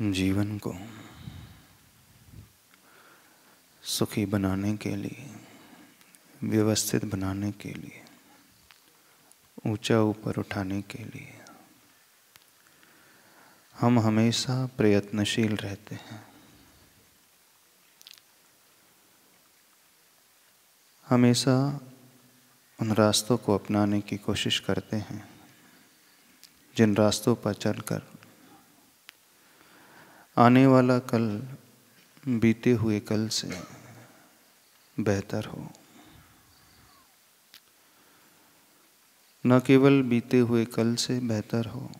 जीवन को सुखी बनाने के लिए, व्यवस्थित बनाने के लिए, ऊंचा ऊपर उठाने के लिए हम हमेशा प्रयत्नशील रहते हैं। हमेशा उन रास्तों को अपनाने की कोशिश करते हैं जिन रास्तों पर चलकर आने वाला कल बीते हुए कल से बेहतर हो। न केवल बीते हुए कल से बेहतर हो,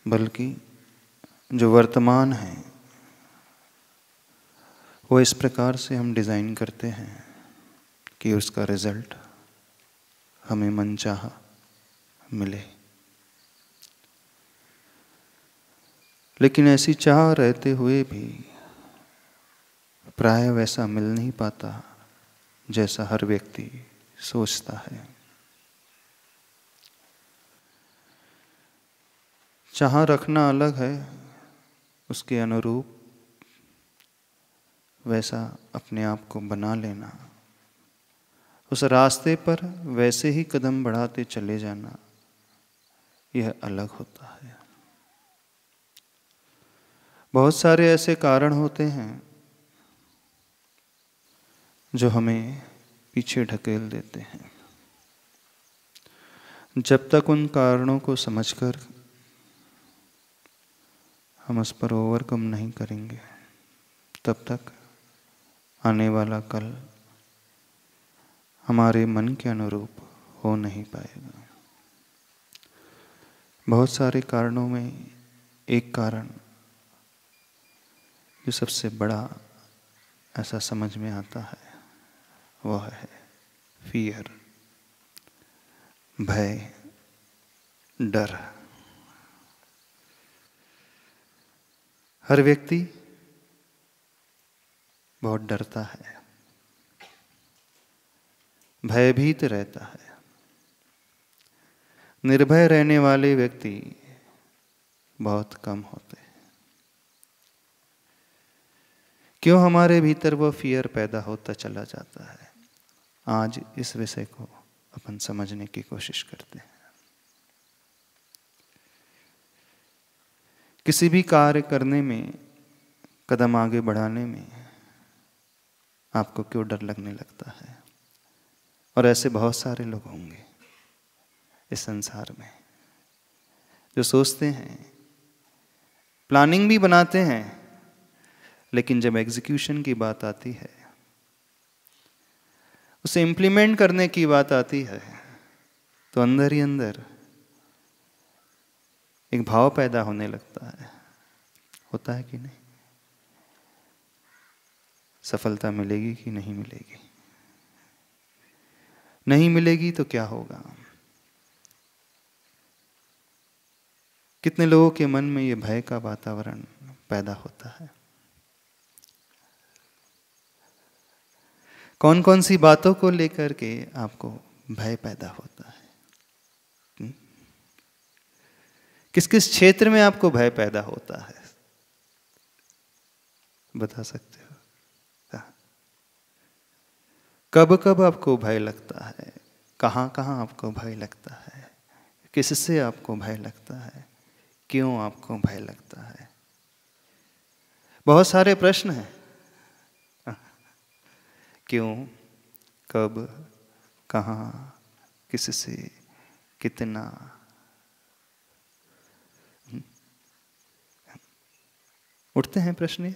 बल्कि जो वर्तमान है वो इस प्रकार से हम डिज़ाइन करते हैं कि उसका रिज़ल्ट हमें मनचाहा मिले। लेकिन ऐसी चाह रहते हुए भी प्राय वैसा मिल नहीं पाता जैसा हर व्यक्ति सोचता है। चाह रखना अलग है, उसके अनुरूप वैसा अपने आप को बना लेना, उस रास्ते पर वैसे ही कदम बढ़ाते चले जाना, यह अलग होता है। बहुत सारे ऐसे कारण होते हैं जो हमें पीछे ढकेल देते हैं। जब तक उन कारणों को समझकर हम उस पर ओवरकम नहीं करेंगे, तब तक आने वाला कल हमारे मन के अनुरूप हो नहीं पाएगा। बहुत सारे कारणों में एक कारण जो सबसे बड़ा ऐसा समझ में आता है वह है फियर, भय, डर। हर व्यक्ति बहुत डरता है, भयभीत रहता है। निर्भय रहने वाले व्यक्ति बहुत कम होते हैं। क्यों हमारे भीतर वो फियर पैदा होता चला जाता है? आज इस विषय को अपन समझने की कोशिश करते हैं। किसी भी कार्य करने में, कदम आगे बढ़ाने में आपको क्यों डर लगने लगता है? और ऐसे बहुत सारे लोग होंगे इस संसार में जो सोचते हैं, प्लानिंग भी बनाते हैं, लेकिन जब एग्जीक्यूशन की बात आती है, उसे इम्प्लीमेंट करने की बात आती है, तो अंदर ही अंदर एक भाव पैदा होने लगता है। होता है कि नहीं? सफलता मिलेगी कि नहीं मिलेगी? नहीं मिलेगी तो क्या होगा? कितने लोगों के मन में ये भय का वातावरण पैदा होता है? कौन कौन सी बातों को लेकर के आपको भय पैदा होता है? किस किस क्षेत्र में आपको भय पैदा होता है? बता सकते हो? कब कब आपको भय लगता है? कहाँ कहाँ आपको भय लगता है? किससे आपको भय लगता है? क्यों आपको भय लगता है? बहुत सारे प्रश्न हैं। क्यों, कब, कहाँ, किससे, कितना। उठते हैं प्रश्न।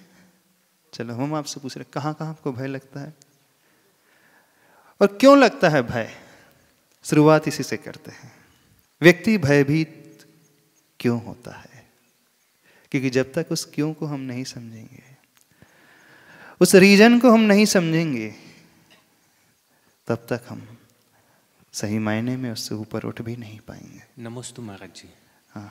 चलो हम आपसे पूछ रहे, कहाँ कहाँ आपको भय लगता है और क्यों लगता है भय? शुरुआत इसी से करते हैं। व्यक्ति भयभीत क्यों होता है? क्योंकि जब तक उस क्यों को हम नहीं समझेंगे, उस रीजन को हम नहीं समझेंगे, तब तक हम सही मायने में उससे ऊपर उठ भी नहीं पाएंगे। नमस्ते महाराज जी। हाँ,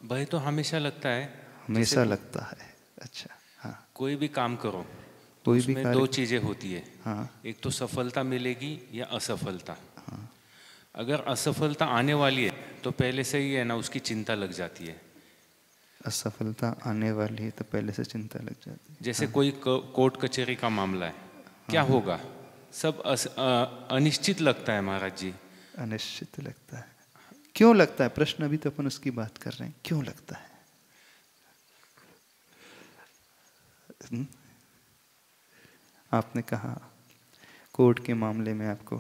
भय तो हमेशा लगता है। हमेशा लगता है। अच्छा, हाँ। कोई भी काम करो तो कोई भी उसमें कार्य, दो चीजें होती है। हाँ, एक तो सफलता मिलेगी या असफलता। हाँ, अगर असफलता आने वाली है तो पहले से ही है ना उसकी चिंता लग जाती है असफलता आने वाली है तो पहले से चिंता लग जाती है। जैसे कोई कोर्ट कचहरी का मामला है, क्या होगा, सब अनिश्चित लगता है महाराज जी। अनिश्चित लगता है। क्यों लगता है? प्रश्न अभी तो अपन उसकी बात कर रहे हैं, क्यों लगता है? आपने कहा कोर्ट के मामले में आपको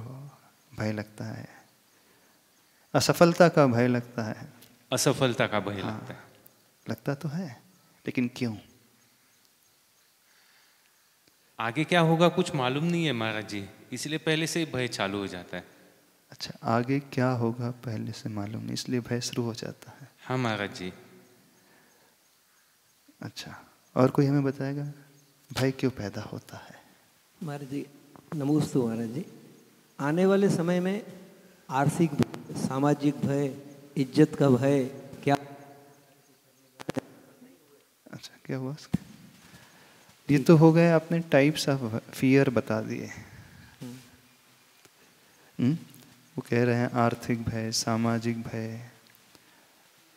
भय लगता है, असफलता का भय लगता है। असफलता का भय लगता है। लगता तो है, लेकिन क्यों? आगे क्या होगा कुछ मालूम नहीं है महाराज जी, इसलिए पहले से ही भय चालू हो जाता है। अच्छा, आगे क्या होगा पहले से मालूम नहीं, इसलिए भय शुरू हो जाता है। हाँ महाराज जी। अच्छा, और कोई हमें बताएगा भय क्यों पैदा होता है? महाराज जी नमोस्तु महाराज जी। आने वाले समय में आर्थिक भय, सामाजिक भय, इज्जत का भय, क्या? अच्छा, क्या हुआ? ये तो हो गए, आपने टाइप्स ऑफ फियर बता दिए। वो कह रहे हैं आर्थिक भय, सामाजिक भय,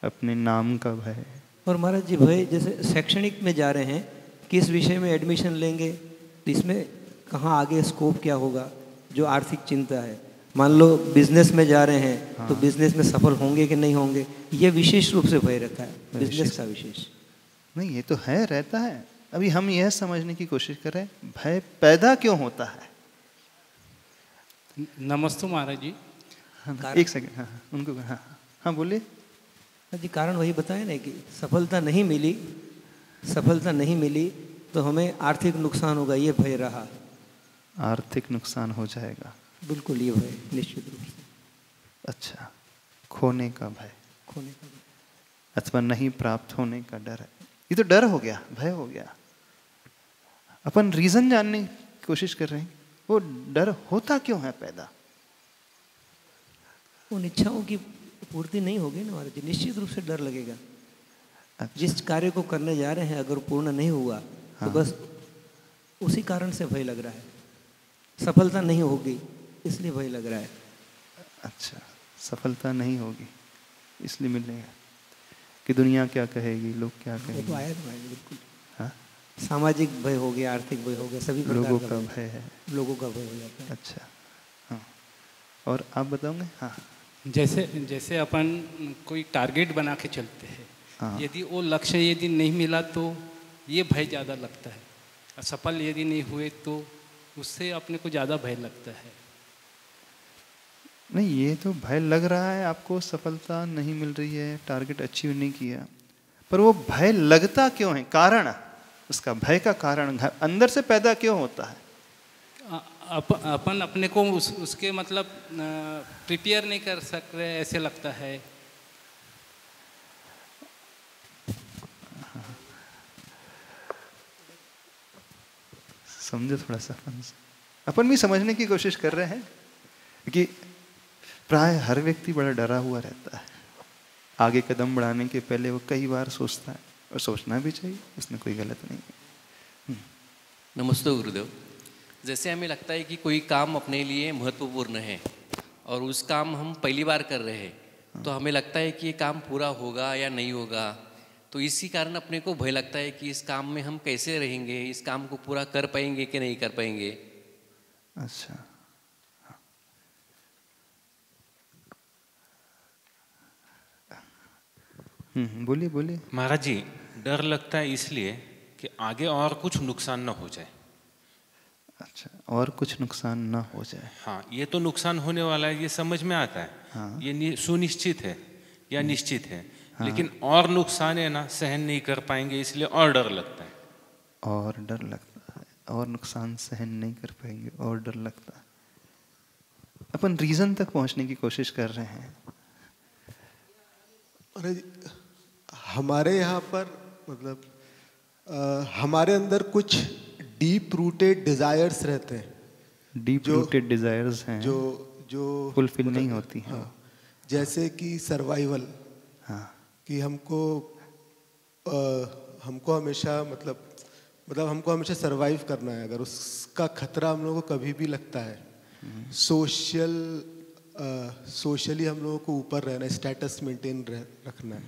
अपने नाम का भय। और महाराज जी भय जैसे शैक्षणिक में जा रहे हैं, किस विषय में एडमिशन लेंगे, तो इसमें कहाँ आगे स्कोप क्या होगा, जो आर्थिक चिंता है। मान लो बिजनेस में जा रहे हैं तो बिजनेस में सफल होंगे कि नहीं होंगे, ये विशेष रूप से भय रखा है, बिजनेस का विशेष नहीं। ये तो है, रहता है। अभी हम यह समझने की कोशिश कर रहे हैं भय पैदा क्यों होता है। नमस्ते महाराज जी। एक सेकंड, हाँ उनको, हाँ बोलिए जी। कारण वही बताए ना कि सफलता नहीं मिली, सफलता नहीं मिली तो हमें आर्थिक नुकसान होगा, ये भय रहा। आर्थिक नुकसान हो जाएगा, बिल्कुल ये भय निश्चित रूप से। अच्छा, खोने का भय, खोने का भय अथवा नहीं प्राप्त होने का डर है। ये तो डर हो गया, भय हो गया। अपन रीजन जानने की कोशिश कर रहे हैं, वो डर होता क्यों है पैदा। उन इच्छाओं की पूर्ति नहीं होगी ना महाराज जी, निश्चित रूप से डर लगेगा। अच्छा। जिस कार्य को करने जा रहे हैं अगर पूर्ण नहीं हुआ तो बस उसी कारण से भय लग रहा है। सफलता नहीं होगी इसलिए भय लग रहा है। अच्छा, सफलता नहीं होगी इसलिए मिलेगा कि दुनिया क्या कहेगी, लोग क्या कहेंगे। तो आया ना बिल्कुल। हाँ, सामाजिक भय हो गया, आर्थिक भय हो गया, सभी लोगों का भय है। लोगों का भय हो जाता है। अच्छा, हाँ, और आप बताओगे। हाँ, जैसे अपन कोई टारगेट बना के चलते हैं, यदि वो लक्ष्य यदि नहीं मिला तो ये भय ज़्यादा लगता है, असफल यदि नहीं हुए तो उससे अपने को ज़्यादा भय लगता है। नहीं, ये तो भय लग रहा है आपको, सफलता नहीं मिल रही है, टारगेट अचीव नहीं किया, पर वो भय लगता क्यों है? कारण, उसका भय का कारण अंदर से पैदा क्यों होता है? अपन अपने को उसके मतलब प्रिपेयर नहीं कर सक रहे ऐसे लगता है। समझो थोड़ा सा, अपन भी समझने की कोशिश कर रहे हैं कि प्राय हर व्यक्ति बड़ा डरा हुआ रहता है। आगे कदम बढ़ाने के पहले वो कई बार सोचता है, और सोचना भी चाहिए, इसमें कोई गलत नहीं है। नमस्ते गुरुदेव। जैसे हमें लगता है कि कोई काम अपने लिए महत्वपूर्ण है और उस काम हम पहली बार कर रहे हैं, तो हमें लगता है कि ये काम पूरा होगा या नहीं होगा, तो इसी कारण अपने को भय लगता है कि इस काम में हम कैसे रहेंगे, इस काम को पूरा कर पाएंगे कि नहीं कर पाएंगे। अच्छा, बोलिए बोलिए। महाराज जी, डर लगता है इसलिए कि आगे और कुछ नुकसान न हो जाए। अच्छा, और कुछ नुकसान ना हो जाए। हाँ, ये तो नुकसान होने वाला है, ये समझ में आता है। हाँ। ये सुनिश्चित है या निश्चित है। हाँ। लेकिन और नुकसान है ना, सहन नहीं कर पाएंगे, इसलिए और डर लगता है। और डर लगता है, और नुकसान सहन नहीं कर पाएंगे और डर लगता है। अपन रीजन तक पहुंचने की कोशिश कर रहे हैं। अरे हमारे यहाँ पर मतलब हमारे अंदर कुछ डीप रूटेड डिजायर्स रहते हैं। डीप रूटेड डिजायर्स हैं जो फुलफिल नहीं होती हैं। हाँ, जैसे कि सर्वाइवल। हाँ, कि हमको हमेशा मतलब हमको हमेशा सरवाइव करना है। अगर उसका खतरा हम लोगों को कभी भी लगता है, सोशली हम लोगों को ऊपर रहना है, स्टेटस मेंटेन रखना है,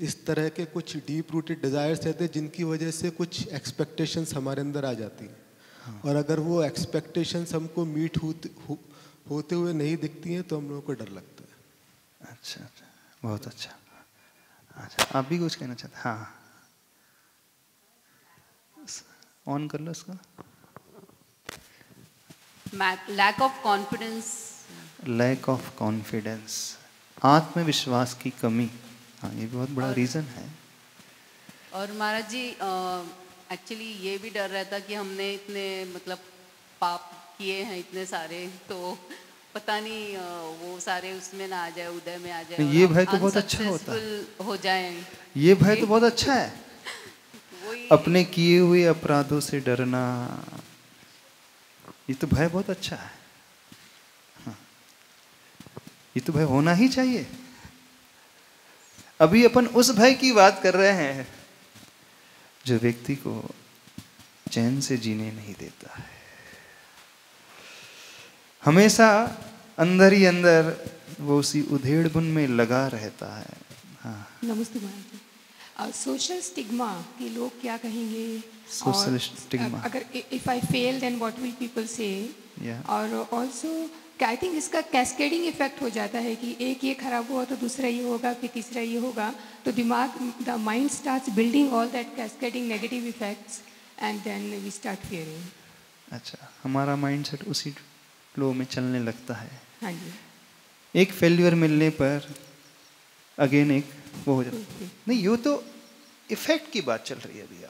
इस तरह के कुछ डीप रूटेड डिज़ायर्स रहते हैं जिनकी वजह से कुछ एक्सपेक्टेशंस हमारे अंदर आ जाती हैं। और अगर वो एक्सपेक्टेशंस हमको मीट होते हुए नहीं दिखती हैं तो हम लोगों को डर लगता है। अच्छा, बहुत अच्छा। अच्छा, आप भी कुछ कहना चाहते हैं? हाँ, ऑन कर लो इसका। Lack of confidence. Lack of confidence, आत्मविश्वास की कमी। हाँ, ये बहुत बड़ा रीज़न है। और महाराज जी एक्चुअली ये भी डर रहता कि हमने इतने मतलब पाप किए हैं इतने सारे, तो पता नहीं वो सारे उसमें ना आ जाए, उदय में आ जाए। ये भय तो बहुत अच्छा होता है, हो जाए। ये भय तो बहुत अच्छा है। अपने किए हुए अपराधों से डरना, ये तो भय बहुत अच्छा है। हाँ, ये तो भय होना ही चाहिए। अभी अपन उस भय की बात कर रहे हैं जो व्यक्ति को चैन से जीने नहीं देता है। हमेशा अंदर ही अंदर वो उसी उधेड़ बुन में लगा रहता है। हाँ, नमस्ते महाराज। सोशल स्टिग्मा कि लोग क्या कहेंगे, सोशल स्टिग्मा, अगर if I fail then what will people say, और ऑल्सो आई थिंक इसका कैस्केडिंग इफेक्ट हो जाता है कि एक ये खराब हुआ तो दूसरा ये होगा, फिर तीसरा ये होगा, तो दिमाग, the mind starts building all that cascading negative effects and then we start fearing. अच्छा, हमारा माइंडसेट उसी फ्लो में चलने लगता है। हाँ जी। एक फेल्यूर मिलने पर अगेन एक वो हो जाता है। नहीं, ये तो इफेक्ट की बात चल रही है अभी।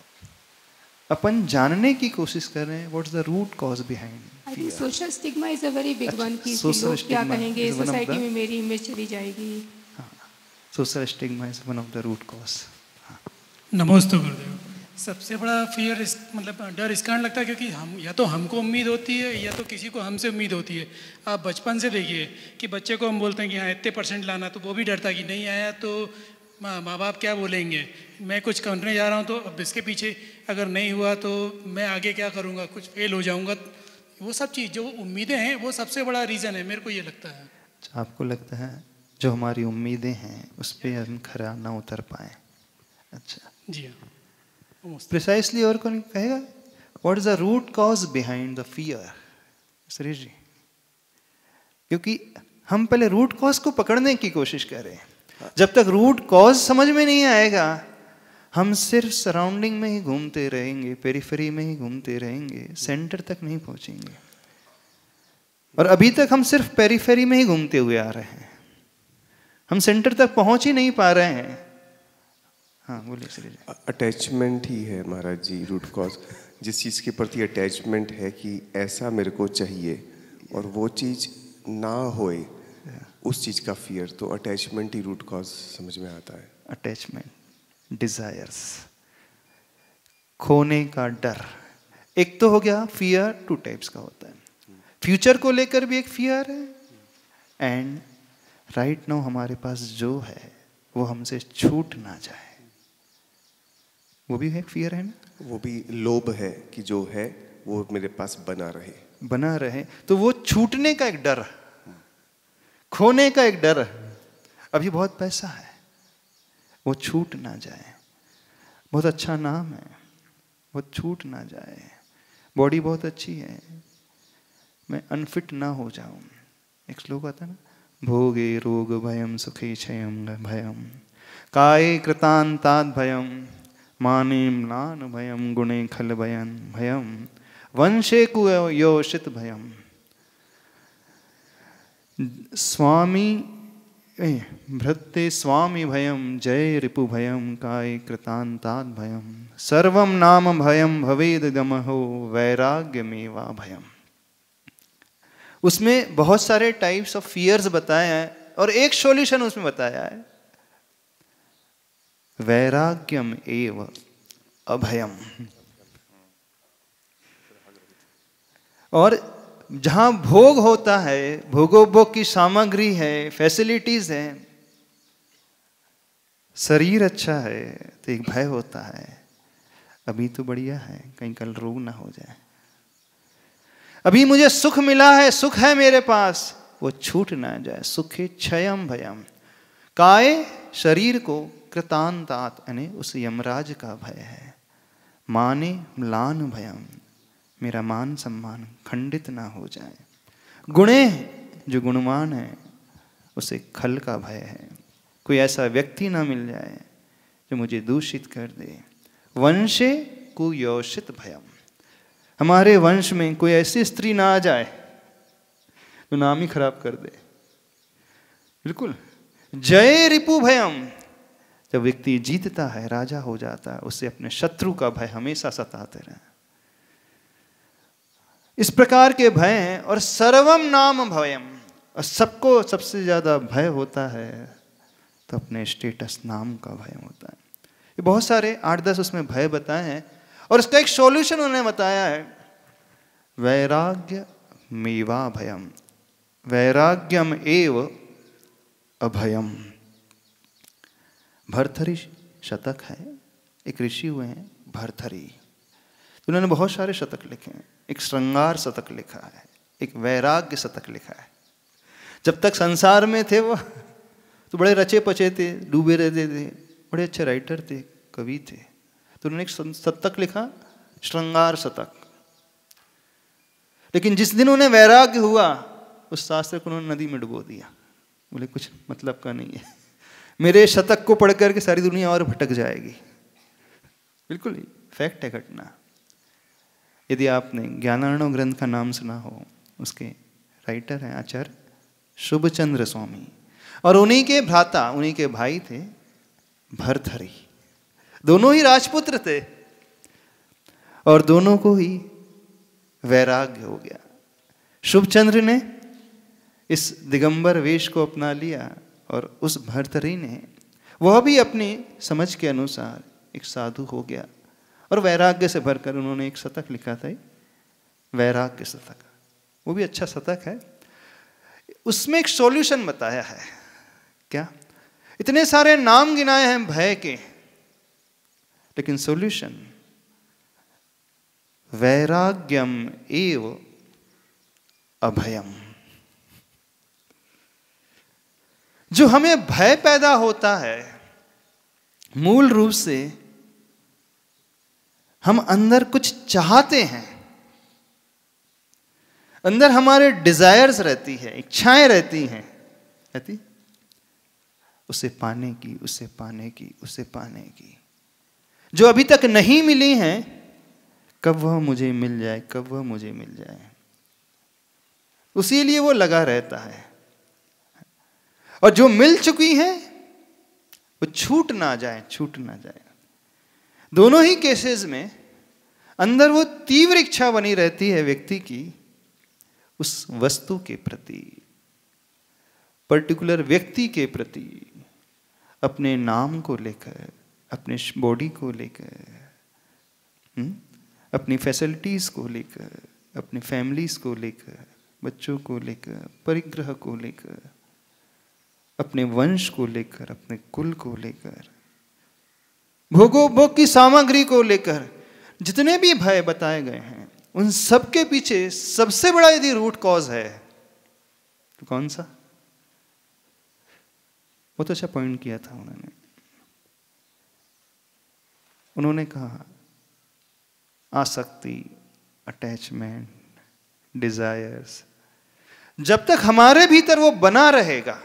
अपन जानने की कोशिश कर रहे हैं what's the root cause behind. I think social stigma is a very big one कि लोग क्या कहेंगे, सोसाइटी में मेरी इमेज चली जाएगी। Social stigma is one of the root cause. नमस्ते गुरुदेव। सबसे बड़ा फियर मतलब डर इस कारण लगता है क्योंकि हम या तो हमको उम्मीद होती है या तो किसी को हमसे उम्मीद होती है। आप बचपन से देखिए कि बच्चे को हम बोलते हैं कि हाँ इतने % लाना, तो वो भी डरता है कि नहीं आया तो माँ बाप क्या बोलेंगे, मैं कुछ करने जा रहा हूँ तो अब इसके पीछे अगर नहीं हुआ तो मैं आगे क्या करूँगा, कुछ फेल हो जाऊँगा। वो सब चीज़ जो उम्मीदें हैं वो सबसे बड़ा रीज़न है, मेरे को ये लगता है। आपको लगता है जो हमारी उम्मीदें हैं उस पर हम खरा ना उतर पाए। अच्छा जी हाँ, प्रिसाइसली। और कौन कहेगा what is the root cause behind the fear? Suresh ji, क्योंकि हम पहले रूट कॉज को पकड़ने की कोशिश कर रहे हैं। जब तक रूट कॉज समझ में नहीं आएगा हम सिर्फ सराउंडिंग में ही घूमते रहेंगे, पेरिफेरी में ही घूमते रहेंगे, सेंटर तक नहीं पहुंचेंगे। और अभी तक हम सिर्फ पेरिफेरी में ही घूमते हुए आ रहे हैं, हम सेंटर तक पहुंच ही नहीं पा रहे हैं। हाँ बोलिए सर। अटैचमेंट ही है महाराज जी रूट कॉज। जिस चीज़ के प्रति अटैचमेंट है कि ऐसा मेरे को चाहिए और वो चीज़ ना होए, उस चीज़ का फियर, तो अटैचमेंट ही रूट कॉज समझ में आता है। अटैचमेंट, डिजायर्स, खोने का डर। एक तो हो गया फियर, 2 टाइप्स का होता है। फ्यूचर को लेकर भी एक फियर है, एंड राइट नाउ हमारे पास जो है वो हमसे छूट ना जाए, वो भी एक फियर है ना। वो भी लोभ है कि जो है वो मेरे पास बना रहे। तो वो छूटने का एक डर, खोने का एक डर। अभी बहुत पैसा है, वो छूट ना जाए। बहुत अच्छा नाम है, वो छूट ना जाए। बॉडी बहुत अच्छी है, मैं अनफिट ना हो जाऊं। एक श्लोक आता है ना, भोगे रोग भयम सुखे क्षयम भयम काये कृतांताद भयम माने म्लान भयम गुणे खल भयन भयम वंशे कुयोषित भयम। स्वामी भृत्ते स्वामी भयम जय रिपु भयम काय कृतांताद भयम सर्वम नाम भयम भवेद गमहो वैराग्यमेवा भयम। उसमें बहुत सारे टाइप्स ऑफ फियर्स बताए हैं और एक सॉल्यूशन उसमें बताया है, वैराग्यम एव अभयम। और जहां भोग होता है, भोगोपभोग की सामग्री है, फैसिलिटीज है, शरीर अच्छा है, तो एक भय होता है, अभी तो बढ़िया है कहीं कल रोग ना हो जाए। अभी मुझे सुख मिला है, सुख है मेरे पास, वो छूट ना जाए, सुखे क्षयम भयम। काय शरीर को, कृतांतात यानी उस यमराज का भय है। माने म्लान भयम, मेरा मान सम्मान खंडित ना हो जाए। गुणे, जो गुणवान है उसे खल का भय है, कोई ऐसा व्यक्ति ना मिल जाए जो मुझे दूषित कर दे। वंशे कुयोषित भयम, हमारे वंश में कोई ऐसी स्त्री ना आ जाए तो नाम ही खराब कर दे। बिल्कुल। जय रिपु भयम, जब व्यक्ति जीतता है, राजा हो जाता है, उसे अपने शत्रु का भय हमेशा सताते रहे। इस प्रकार के भय हैं। और सर्वम नाम भयम, और सबको सबसे ज्यादा भय होता है तो अपने स्टेटस नाम का भय होता है। ये बहुत सारे 8-10 उसमें भय बताए हैं और इसका एक सॉल्यूशन उन्होंने बताया है। वैराग्य मेवा भयम, वैराग्यम एव अभयम। भर्तरी शतक है, एक ऋषि हुए हैं भर्तरी, उन्होंने बहुत सारे शतक लिखे हैं। एक श्रृंगार शतक लिखा है, एक वैराग्य शतक लिखा है। जब तक संसार में थे वो तो बड़े रचे पचे थे, डूबे रहते थे, बड़े अच्छे राइटर थे, कवि थे। तो उन्होंने एक शतक लिखा, श्रृंगार शतक। लेकिन जिस दिन उन्हें वैराग्य हुआ, उस शास्त्र को उन्होंने नदी में डुबो दिया। बोले कुछ मतलब का नहीं है, मेरे शतक को पढ़ करके सारी दुनिया और भटक जाएगी। बिल्कुल फैक्ट है, घटना। यदि आपने ज्ञानार्णव ग्रंथ का नाम सुना हो, उसके राइटर हैं आचार्य शुभचंद्र स्वामी, और उन्हीं के भ्राता, उन्हीं के भाई थे भर्तरी। दोनों ही राजपुत्र थे और दोनों को ही वैराग्य हो गया। शुभचंद्र ने इस दिगंबर वेश को अपना लिया और उस भर्तरी ने, वह भी अपनी समझ के अनुसार एक साधु हो गया और वैराग्य से भरकर उन्होंने एक शतक लिखा था, वैराग्य शतक। वो भी अच्छा शतक है। उसमें एक सॉल्यूशन बताया है। क्या? इतने सारे नाम गिनाए हैं भय के, लेकिन सॉल्यूशन वैराग्यम एव अभयम। जो हमें भय पैदा होता है, मूल रूप से हम अंदर कुछ चाहते हैं, अंदर हमारे डिजायर्स रहती है, इच्छाएं रहती हैं, उसे पाने की, उसे पाने की, उसे पाने की, जो अभी तक नहीं मिली हैं। कब वह मुझे मिल जाए, कब वह मुझे मिल जाए, उसी लिए वो लगा रहता है। और जो मिल चुकी है वो छूट ना जाए, छूट ना जाए। दोनों ही केसेस में अंदर वो तीव्र इच्छा बनी रहती है व्यक्ति की उस वस्तु के प्रति, पर्टिकुलर व्यक्ति के प्रति, अपने नाम को लेकर, अपने बॉडी को लेकर, अपनी फैसिलिटीज को लेकर, अपनी फैमिलीज को लेकर, बच्चों को लेकर, परिग्रह को लेकर, अपने वंश को लेकर, अपने कुल को लेकर, भोगोपभोग की सामग्री को लेकर, जितने भी भय बताए गए हैं, उन सब के पीछे सबसे बड़ा यदि रूट कॉज है तो कौन सा? बहुत अच्छा पॉइंट किया था उन्होंने कहा आसक्ति, अटैचमेंट, डिजायर्स, जब तक हमारे भीतर वो बना रहेगा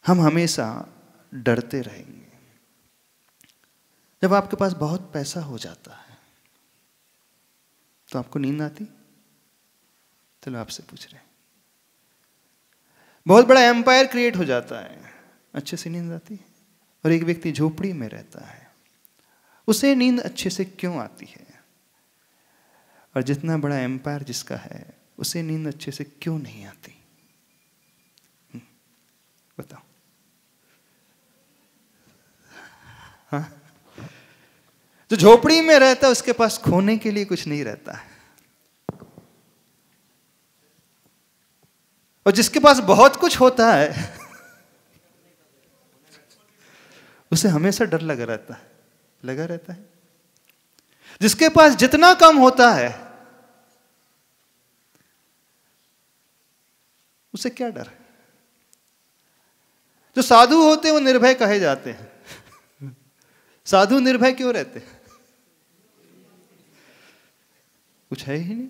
हम हमेशा डरते रहेंगे। जब आपके पास बहुत पैसा हो जाता है तो आपको नींद आती? चलो आपसे पूछ रहे हैं। बहुत बड़ा एम्पायर क्रिएट हो जाता है, अच्छे से नींद आती है? और एक व्यक्ति झोपड़ी में रहता है, उसे नींद अच्छे से क्यों आती है? और जितना बड़ा एम्पायर जिसका है उसे नींद अच्छे से क्यों नहीं आती? बताओ। हाँ? जो झोपड़ी में रहता है उसके पास खोने के लिए कुछ नहीं रहता है, और जिसके पास बहुत कुछ होता है उसे हमेशा डर लगा रहता है। जिसके पास जितना कम होता है उसे क्या डर? जो साधु होते हैं वो निर्भय कहे जाते हैं। साधु निर्भय क्यों रहते हैं? कुछ है ही नहीं।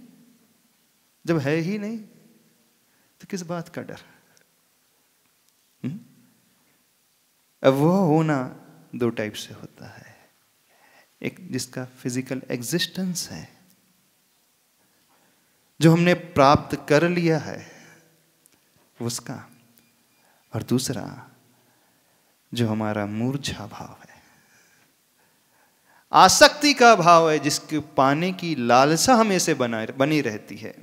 जब है ही नहीं तो किस बात का डर? अब वो होना दो टाइप से होता है, एक जिसका फिजिकल एग्जिस्टेंस है, जो हमने प्राप्त कर लिया है उसका, और दूसरा जो हमारा मूर्छा भाव है, आसक्ति का भाव है, जिसके पाने की लालसा हमें से बनी रहती है।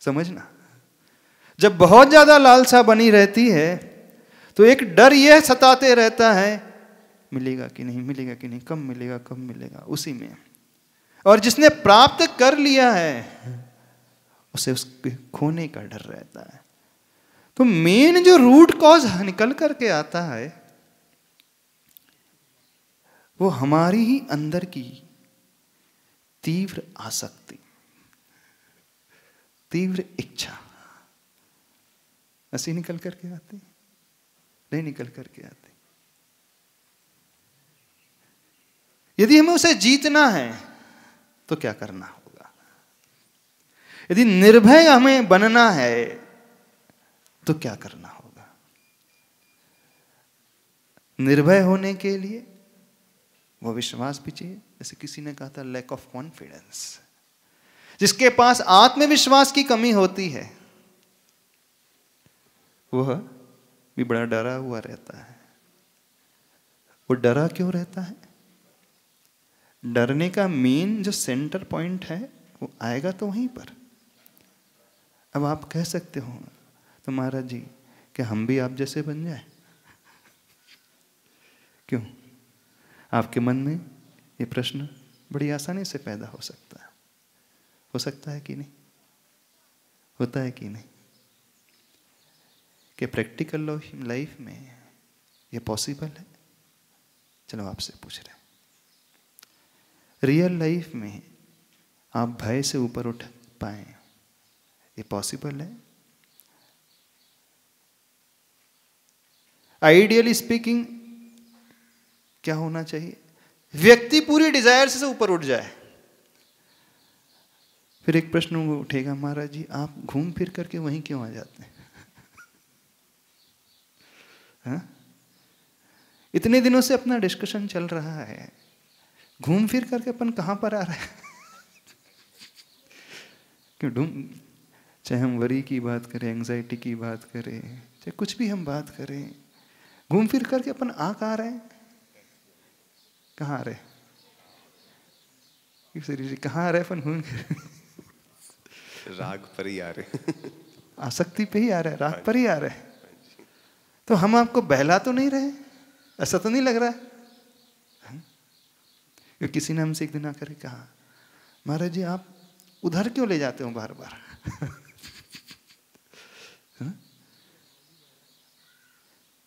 समझना, जब बहुत ज्यादा लालसा बनी रहती है तो एक डर यह सताते रहता है, मिलेगा कि नहीं, मिलेगा कि नहीं, कब मिलेगा, कब मिलेगा, उसी में। और जिसने प्राप्त कर लिया है उसे उसके खोने का डर रहता है। तो मेन जो रूट कॉज निकल करके आता है वो हमारी ही अंदर की तीव्र आसक्ति, तीव्र इच्छा। ऐसी निकल करके आती नहीं, निकल करके आती। यदि हमें उसे जीतना है तो क्या करना होगा? यदि निर्भय हमें बनना है तो क्या करना होगा? निर्भय होने के लिए वो विश्वास भी चाहिए। जैसे किसी ने कहा था लैक ऑफ कॉन्फिडेंस। जिसके पास आत्मविश्वास की कमी होती है वह भी बड़ा डरा हुआ रहता है। वो डरा क्यों रहता है? डरने का मेन जो सेंटर पॉइंट है वो आएगा तो वहीं पर। अब आप कह सकते हो तो महाराज जी क्या हम भी आप जैसे बन जाए? क्यों? आपके मन में ये प्रश्न बड़ी आसानी से पैदा हो सकता है। हो सकता है कि नहीं? होता है कि नहीं? कि प्रैक्टिकल लाइफ में ये पॉसिबल है? चलो आपसे पूछ रहे हैं, रियल लाइफ में आप भय से ऊपर उठ पाए, ये पॉसिबल है? आइडियली स्पीकिंग क्या होना चाहिए? व्यक्ति पूरी डिजायर से ऊपर उठ जाए। फिर एक प्रश्न उठेगा, महाराज जी आप घूम फिर करके वहीं क्यों आ जाते हैं? हाँ? इतने दिनों से अपना डिस्कशन चल रहा है, घूम फिर करके अपन कहां पर आ रहे हैं? क्यों चाहे हम वरी की बात करें, एंजाइटी की बात करें, चाहे कुछ भी हम बात करें, घूम फिर करके अपन आ कहां रहे हैं? कहाँ आ रहे? कहाँ आ रहे अपन घूम फिर? राग पर ही आ रहे। आसक्ति पे ही आ रहे, राग पर ही आ रहे। तो हम आपको बहला तो नहीं रहे? ऐसा तो नहीं लग रहा है? क्योंकि किसी ने हमसे एक दिन आकर कहा, महाराज जी आप उधर क्यों ले जाते हो बार बार?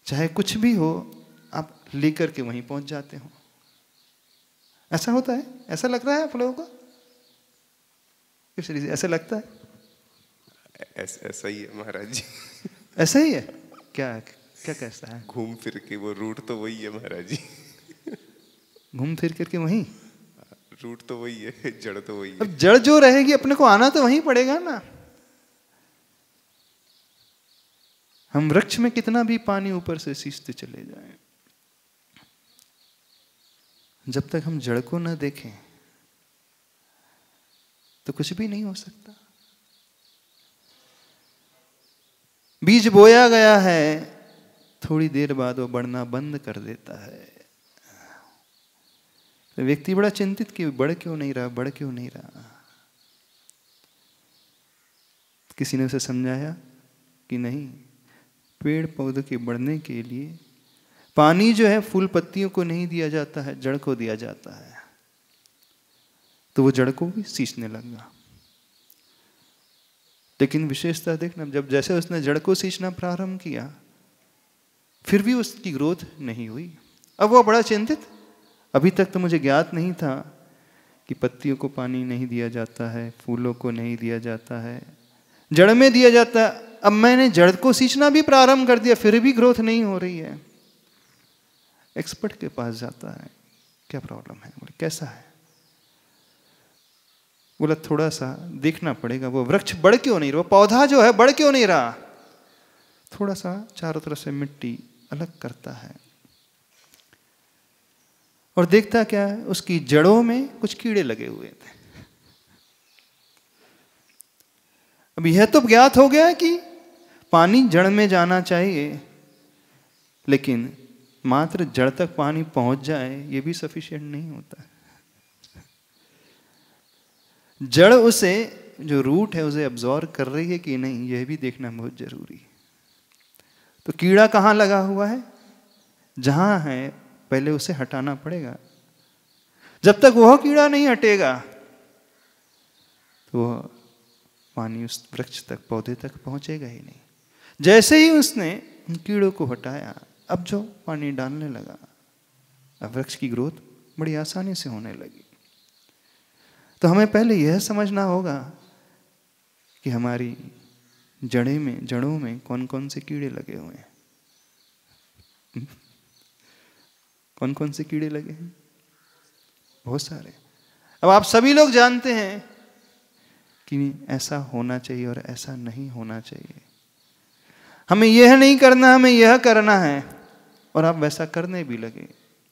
चाहे कुछ भी हो आप लेकर के वहीं पहुंच जाते हो। ऐसा होता है? ऐसा लग रहा है आप लोगों को? ऐसा लगता है? ऐसा ही है महाराज जी। ऐसा ही है क्या? क्या कैसा है? घूम फिर के वो रूट तो वही है महाराज जी। घूम फिर करके वहीं? रूट तो वही है, जड़ तो वही है। अब जड़ जो रहेगी अपने को आना तो वहीं पड़ेगा ना। हम वृक्ष में कितना भी पानी ऊपर से सींचते चले जाएं, जब तक हम जड़ को न देखें तो कुछ भी नहीं हो सकता। बीज बोया गया है, थोड़ी देर बाद वो बढ़ना बंद कर देता है। तो व्यक्ति बड़ा चिंतित कि बढ़ क्यों नहीं रहा, बढ़ क्यों नहीं रहा। किसी ने उसे समझाया कि नहीं, पेड़ पौधे के बढ़ने के लिए पानी जो है फूल पत्तियों को नहीं दिया जाता है, जड़ को दिया जाता है। तो वो जड़ को भी सींचने लगा। लेकिन विशेषता देखना, जब जैसे उसने जड़ को सींचना प्रारंभ किया फिर भी उसकी ग्रोथ नहीं हुई। अब वो बड़ा चिंतित, अभी तक तो मुझे ज्ञात नहीं था कि पत्तियों को पानी नहीं दिया जाता है, फूलों को नहीं दिया जाता है, जड़ में दिया जाता है। अब मैंने जड़ को सींचना भी प्रारंभ कर दिया, फिर भी ग्रोथ नहीं हो रही है। एक्सपर्ट के पास जाता है, क्या प्रॉब्लम है? बोले कैसा है? बोला थोड़ा सा देखना पड़ेगा, वो वृक्ष बढ़ क्यों नहीं रहा, पौधा जो है बढ़ क्यों नहीं रहा। थोड़ा सा चारों तरफ से मिट्टी अलग करता है और देखता क्या है, उसकी जड़ों में कुछ कीड़े लगे हुए थे। अब यह तो ज्ञात हो गया कि पानी जड़ में जाना चाहिए, लेकिन मात्र जड़ तक पानी पहुंच जाए ये भी सफिशिएंट नहीं होता। जड़ उसे, जो रूट है उसे अब्जॉर्ब कर रही है कि नहीं, यह भी देखना बहुत जरूरी है। तो कीड़ा कहाँ लगा हुआ है? जहां है पहले उसे हटाना पड़ेगा। जब तक वह कीड़ा नहीं हटेगा तो वह पानी उस वृक्ष तक, पौधे तक पहुंचेगा ही नहीं। जैसे ही उसने उन कीड़ों को हटाया, अब जो पानी डालने लगा, अब वृक्ष की ग्रोथ बड़ी आसानी से होने लगी। तो हमें पहले यह समझना होगा कि हमारी जड़ों में कौन कौन से कीड़े लगे हुए हैं। कौन कौन से कीड़े लगे हैं? बहुत सारे। अब आप सभी लोग जानते हैं कि ऐसा होना चाहिए और ऐसा नहीं होना चाहिए, हमें यह नहीं करना, हमें यह करना है, और आप वैसा करने भी लगे,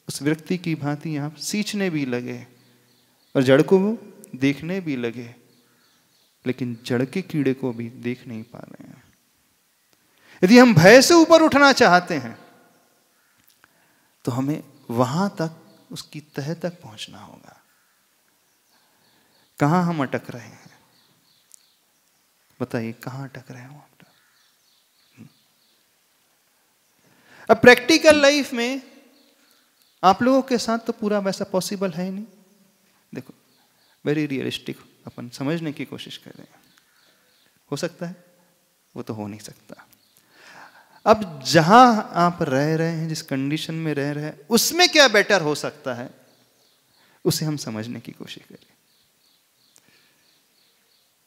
उस व्यक्ति की भांति आप सींचने भी लगे और जड़ को देखने भी लगे, लेकिन जड़ के कीड़े को भी देख नहीं पा रहे हैं। यदि हम भय से ऊपर उठना चाहते हैं तो हमें वहां तक, उसकी तह तक पहुंचना होगा। कहां हम अटक रहे हैं? बताइए, कहां अटक रहे हो आप? अब प्रैक्टिकल लाइफ में आप लोगों के साथ तो पूरा वैसा पॉसिबल है ही नहीं। देखो, वेरी रियलिस्टिक अपन समझने की कोशिश कर रहे हैं। हो सकता है? वो तो हो नहीं सकता। अब जहां आप रह रहे हैं, जिस कंडीशन में रह रहे हैं, उसमें क्या बेटर हो सकता है, उसे हम समझने की कोशिश करें।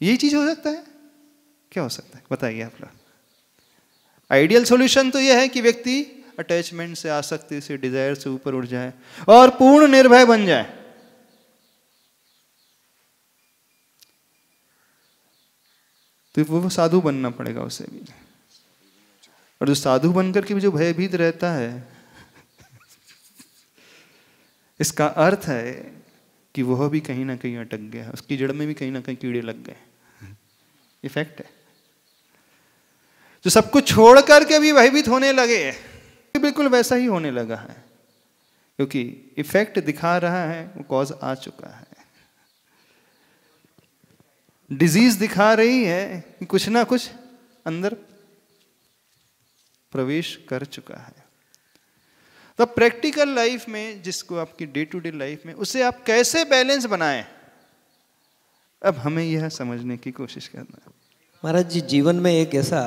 यही चीज हो सकता है? क्या हो सकता है? बताइए आप लोग। आइडियल सॉल्यूशन तो यह है कि व्यक्ति अटैचमेंट से, आसक्ति से, डिजायर से ऊपर उठ जाए और पूर्ण निर्भय बन जाए। तो वो साधु बनना पड़ेगा उसे भी, और जो साधु बनकर के भी जो भयभीत रहता है, इसका अर्थ है कि वह भी कहीं ना कहीं अटक गया, उसकी जड़ में भी कहीं ना कहीं कीड़े लग गए। इफेक्ट है। जो सब कुछ छोड़ करके भी भयभीत होने लगे, बिल्कुल वैसा ही होने लगा है, क्योंकि इफेक्ट दिखा रहा है, वो कॉज आ चुका है। डिजीज दिखा रही है कि कुछ ना कुछ अंदर प्रवेश कर चुका है। तो प्रैक्टिकल लाइफ में, जिसको आपकी डे टू डे लाइफ में, उसे आप कैसे बैलेंस बनाएं, अब हमें यह समझने की कोशिश करना है। महाराज जी, जीवन में एक ऐसा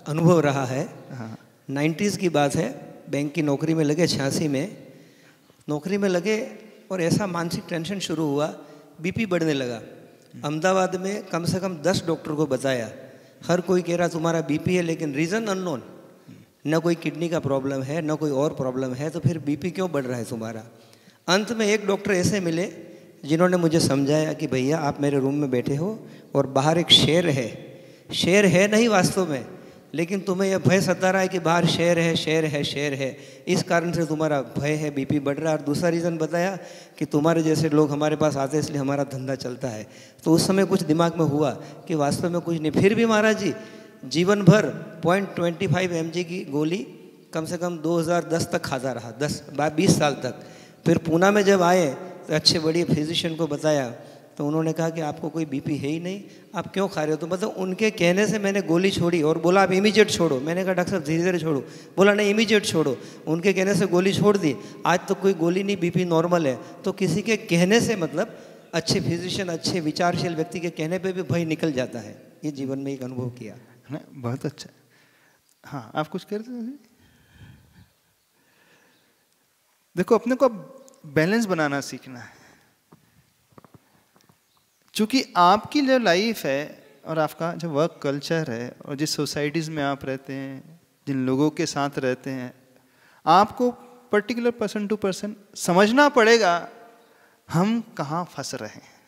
अनुभव रहा है, 90s की बात है, बैंक की नौकरी में लगे, 86 में नौकरी में लगे, और ऐसा मानसिक टेंशन शुरू हुआ, बीपी बढ़ने लगा। अहमदाबाद में कम से कम 10 डॉक्टर को बताया, हर कोई कह रहा तुम्हारा बीपी है, लेकिन रीज़न अननोन, न कोई किडनी का प्रॉब्लम है, न कोई और प्रॉब्लम है, तो फिर बीपी क्यों बढ़ रहा है तुम्हारा। अंत में एक डॉक्टर ऐसे मिले जिन्होंने मुझे समझाया कि भैया आप मेरे रूम में बैठे हो और बाहर एक शेर है, शेर है नहीं वास्तव में, लेकिन तुम्हें यह भय सता रहा है कि बाहर शेर है, शेर है, शेर है, इस कारण से तुम्हारा भय है, बीपी बढ़ रहा है। और दूसरा रीज़न बताया कि तुम्हारे जैसे लोग हमारे पास आते हैं, इसलिए हमारा धंधा चलता है। तो उस समय कुछ दिमाग में हुआ कि वास्तव में कुछ नहीं। फिर भी महाराज जी जीवन भर 0.25 mg की गोली कम से कम 2010 तक खाता रहा, 20 साल तक। फिर पूना में जब आए तो अच्छे बड़ी फिजिशियन को बताया, तो उन्होंने कहा कि आपको कोई बीपी है ही नहीं, आप क्यों खा रहे हो। तो मतलब उनके कहने से मैंने गोली छोड़ी, और बोला आप इमीडिएट छोड़ो। मैंने कहा डॉक्टर साहब धीरे धीरे छोड़ो, बोला नहीं इमीडिएट छोड़ो। उनके कहने से गोली छोड़ दी। आज तो कोई गोली नहीं, बीपी नॉर्मल है। तो किसी के कहने से, मतलब अच्छे फिजिशियन, अच्छे विचारशील व्यक्ति के कहने पर भी भय निकल जाता है। ये जीवन में एक अनुभव किया। बहुत अच्छा। हाँ, आप कुछ कर रहे थे? देखो, अपने को बैलेंस बनाना सीखना है। चूंकि आपकी जो लाइफ है और आपका जो वर्क कल्चर है और जिस सोसाइटीज़ में आप रहते हैं, जिन लोगों के साथ रहते हैं, आपको पर्टिकुलर पर्सन टू पर्सन समझना पड़ेगा हम कहाँ फंस रहे हैं।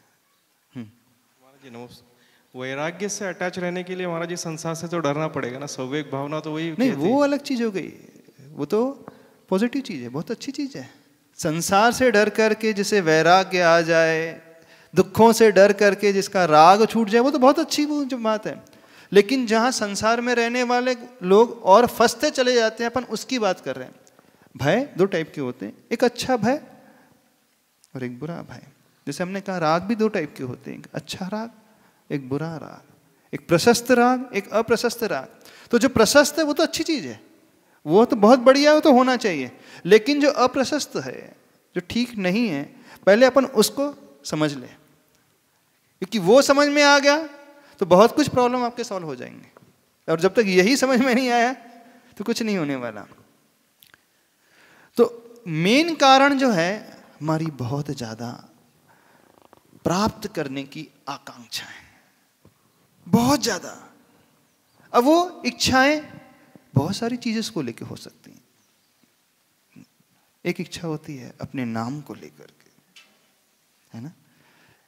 महाराज जी नमस्ते। वैराग्य से अटैच रहने के लिए महाराज जी संसार से तो डरना पड़ेगा ना, स्वाभाविक भावना तो वही नहीं, वो अलग चीज़ हो गई, वो तो पॉजिटिव चीज़ है, बहुत अच्छी चीज़ है। संसार से डर करके जिसे वैराग्य आ जाए, दुखों से डर करके जिसका राग छूट जाए, वो तो बहुत अच्छी वो जो बात है। लेकिन जहाँ संसार में रहने वाले लोग और फंसते चले जाते हैं, अपन उसकी बात कर रहे हैं। भय दो टाइप के होते हैं, एक अच्छा भय और एक बुरा भय। जैसे हमने कहा राग भी दो टाइप के होते हैं, एक अच्छा राग, एक बुरा राग, एक प्रशस्त राग, एक अप्रशस्त राग। तो जो प्रशस्त है वो तो अच्छी चीज़ है, वो तो बहुत बढ़िया है, वो तो होना चाहिए। लेकिन जो अप्रशस्त है, जो ठीक नहीं है, पहले अपन उसको समझ ले, क्योंकि वो समझ में आ गया तो बहुत कुछ प्रॉब्लम आपके सॉल्व हो जाएंगे। और जब तक यही समझ में नहीं आया तो कुछ नहीं होने वाला। तो मेन कारण जो है हमारी बहुत ज़्यादा प्राप्त करने की आकांक्षा है, बहुत ज़्यादा। अब वो इच्छाएं बहुत सारी चीज़ें को लेकर हो सकती हैं। एक इच्छा होती है अपने नाम को लेकर के, है ना,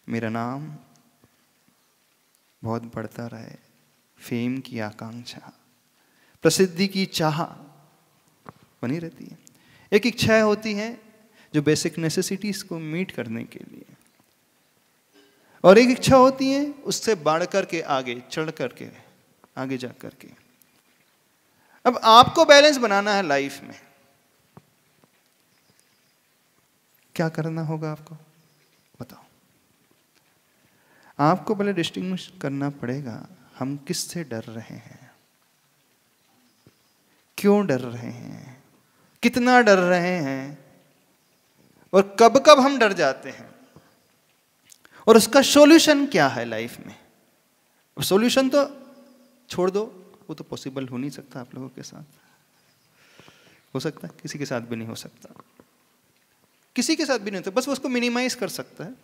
मेरा नाम बहुत बढ़ता रहे, फेम की आकांक्षा, प्रसिद्धि की चाह बनी रहती है। एक इच्छाएं होती हैं जो बेसिक नेसेसिटीज को मीट करने के लिए, और एक इच्छा होती है उससे बढ़ करके आगे चढ़ करके आगे जा करके। अब आपको बैलेंस बनाना है लाइफ में, क्या करना होगा आपको बताओ। आपको पहले डिस्टिंग्विश करना पड़ेगा हम किससे डर रहे हैं, क्यों डर रहे हैं, कितना डर रहे हैं, और कब कब हम डर जाते हैं, और उसका सॉल्यूशन क्या है लाइफ में। और सॉल्यूशन तो छोड़ दो, वो तो पॉसिबल हो नहीं सकता आप लोगों के साथ। हो सकता है किसी के साथ भी नहीं हो सकता, किसी के साथ भी नहीं होता, बस उसको मिनिमाइज कर सकता है,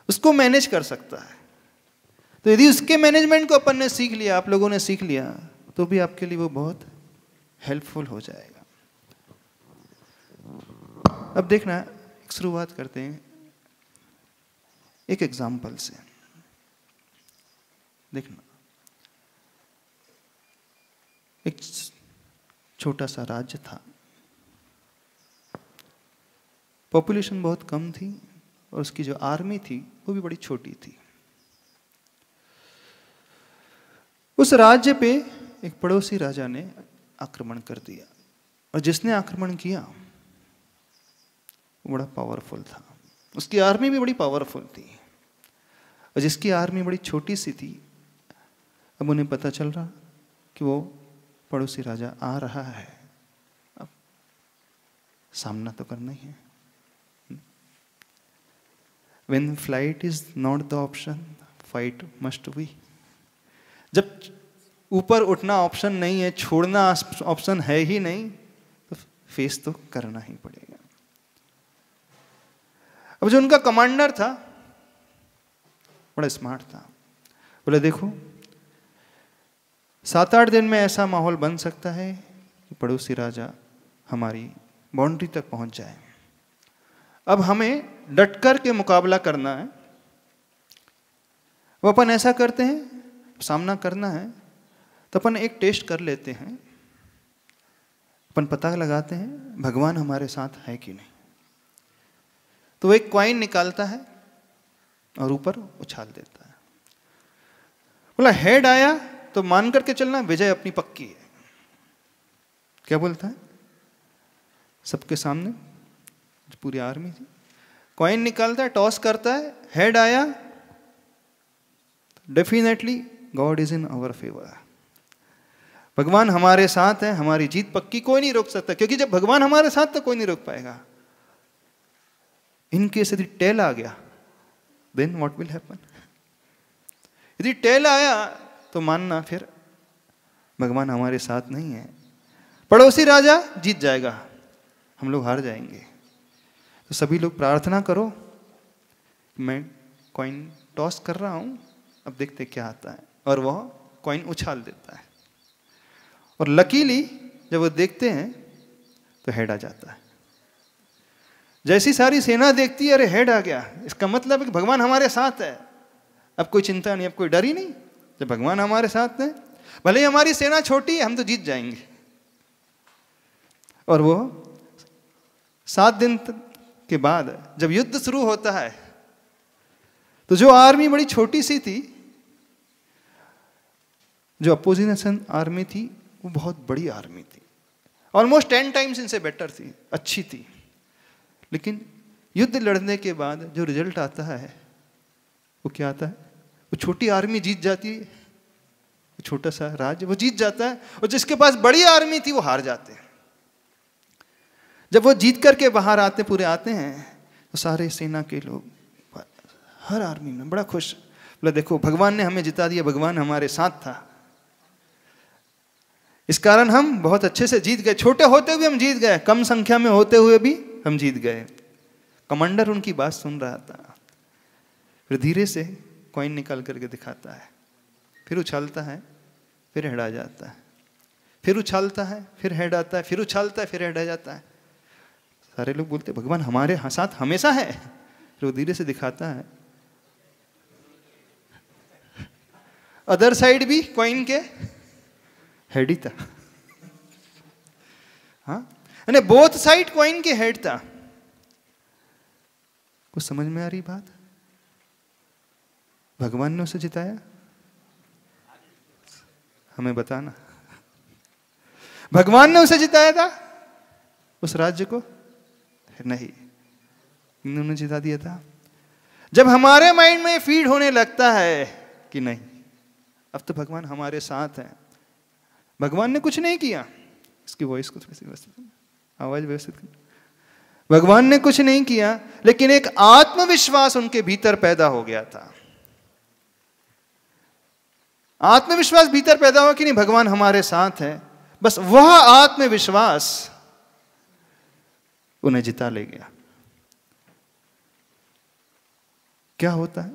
उसको मैनेज कर सकता है। तो यदि उसके मैनेजमेंट को अपन ने सीख लिया, आप लोगों ने सीख लिया, तो भी आपके लिए वो बहुत हेल्पफुल हो जाएगा। अब देखना, एक शुरुआत करते हैं एक एग्जाम्पल से। देखना, एक छोटा सा राज्य था, पॉपुलेशन बहुत कम थी, और उसकी जो आर्मी थी वो भी बड़ी छोटी थी। उस राज्य पे एक पड़ोसी राजा ने आक्रमण कर दिया, और जिसने आक्रमण किया वो बड़ा पावरफुल था, उसकी आर्मी भी बड़ी पावरफुल थी। और जिसकी आर्मी बड़ी छोटी सी थी, अब उन्हें पता चल रहा कि वो पड़ोसी राजा आ रहा है, अब सामना तो करना ही है। When flight is not the option, fight must be. जब ऊपर उठना ऑप्शन नहीं है, छोड़ना ऑप्शन है ही नहीं, तो फेस तो करना ही पड़ेगा। अब जो उनका कमांडर था बड़ा स्मार्ट था, बोले देखो 7-8 दिन में ऐसा माहौल बन सकता है कि पड़ोसी राजा हमारी बाउंड्री तक पहुंच जाए। अब हमें डट कर के मुकाबला करना है। वो अपन ऐसा करते हैं, सामना करना है तो अपन एक टेस्ट कर लेते हैं, अपन पता लगाते हैं भगवान हमारे साथ है कि नहीं। तो वो एक कॉइन निकालता है और ऊपर उछाल देता है। बोला हेड आया तो मान करके चलना विजय अपनी पक्की है। क्या बोलता है सबके सामने, पूरी आर्मी थी, कॉइन निकालता है, टॉस करता है, हेड आया, definitely God is in our favour. भगवान हमारे साथ है, हमारी जीत पक्की, कोई नहीं रोक सकता, क्योंकि जब भगवान हमारे साथ तो कोई नहीं रोक पाएगा। इन केस यदि टेल आ गया, देन व्हाट विल हैपन। यदि टेल आया तो मानना फिर भगवान हमारे साथ नहीं है, पड़ोसी राजा जीत जाएगा, हम लोग हार जाएंगे। तो सभी लोग प्रार्थना करो, मैं कॉइन टॉस कर रहा हूं, अब देखते क्या आता है, और वह कॉइन उछाल देता है, और लकीली जब वो देखते हैं तो हेड आ जाता है। जैसी सारी सेना देखती है, अरे हेड आ गया, इसका मतलब है कि भगवान हमारे साथ है, अब कोई चिंता नहीं, अब कोई डर ही नहीं। जब भगवान हमारे साथ है, भले ही हमारी सेना छोटी है, हम तो जीत जाएंगे। और वो 7 दिन के बाद जब युद्ध शुरू होता है, तो जो आर्मी बड़ी छोटी सी थी, जो अपोजिशन आर्मी थी, वो बहुत बड़ी आर्मी थी, ऑलमोस्ट 10 टाइम्स इनसे बेटर थी, अच्छी थी। लेकिन युद्ध लड़ने के बाद जो रिजल्ट आता है वो क्या आता है? वो छोटी आर्मी जीत जाती है, वो छोटा सा राज्य वो जीत जाता है, और जिसके पास बड़ी आर्मी थी वो हार जाते हैं। जब वो जीत करके बाहर आते पूरे आते हैं, तो सारे सेना के लोग, हर आर्मी में बड़ा खुश, बोला देखो भगवान ने हमें जिता दिया, भगवान हमारे साथ था, इस कारण हम बहुत अच्छे से जीत गए, छोटे होते हुए हम जीत गए, कम संख्या में होते हुए भी हम जीत गए। कमांडर उनकी बात सुन रहा था, फिर धीरे से कॉइन निकाल करके दिखाता है, फिर उछालता है, फिर हेड आ जाता है, फिर उछालता है, फिर हेड आता है, फिर उछालता है, फिर हेड आ जाता है। सारे लोग बोलते भगवान हमारे साथ हमेशा है। फिर वो धीरे से दिखाता है, अदर साइड भी कॉइन के हेड ही था। हाँ, यानी बोथ साइड कॉइन के हेड था। कुछ समझ में आ रही बात? भगवान ने उसे जिताया, हमें बताना। भगवान ने उसे जिताया था उस राज्य को? नहीं, इन्होंने जिता दिया था। जब हमारे माइंड में फीड होने लगता है कि नहीं, अब तो भगवान हमारे साथ है, भगवान ने कुछ नहीं किया, इसकी वॉइस को थोड़ी सी व्यवस्थित करना, आवाज व्यवस्थित करना। भगवान ने कुछ नहीं किया, लेकिन एक आत्मविश्वास उनके भीतर पैदा हो गया था। आत्मविश्वास भीतर पैदा हुआ कि नहीं भगवान हमारे साथ है, बस वह आत्मविश्वास उन्हें जिता ले गया। क्या होता है?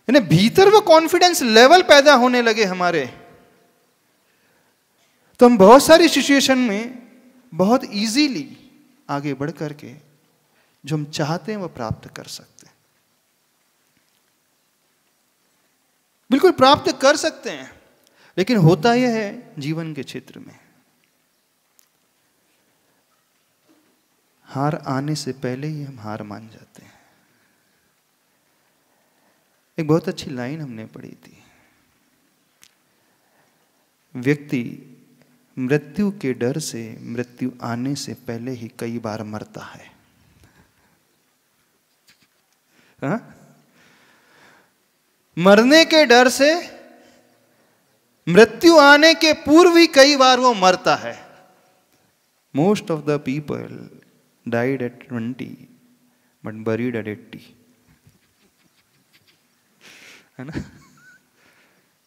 यानी भीतर वो कॉन्फिडेंस लेवल पैदा होने लगे हमारे, तो हम बहुत सारी सिचुएशन में बहुत इजीली आगे बढ़ करके जो हम चाहते हैं वो प्राप्त कर सकते हैं, बिल्कुल प्राप्त कर सकते हैं। लेकिन होता यह है जीवन के क्षेत्र में, हार आने से पहले ही हम हार मान जाते हैं। एक बहुत अच्छी लाइन हमने पढ़ी थी, व्यक्ति मृत्यु के डर से मृत्यु आने से पहले ही कई बार मरता है। हा? मरने के डर से मृत्यु आने के पूर्व ही कई बार वो मरता है। Most of the people died at 20 but buried at 80, है ना?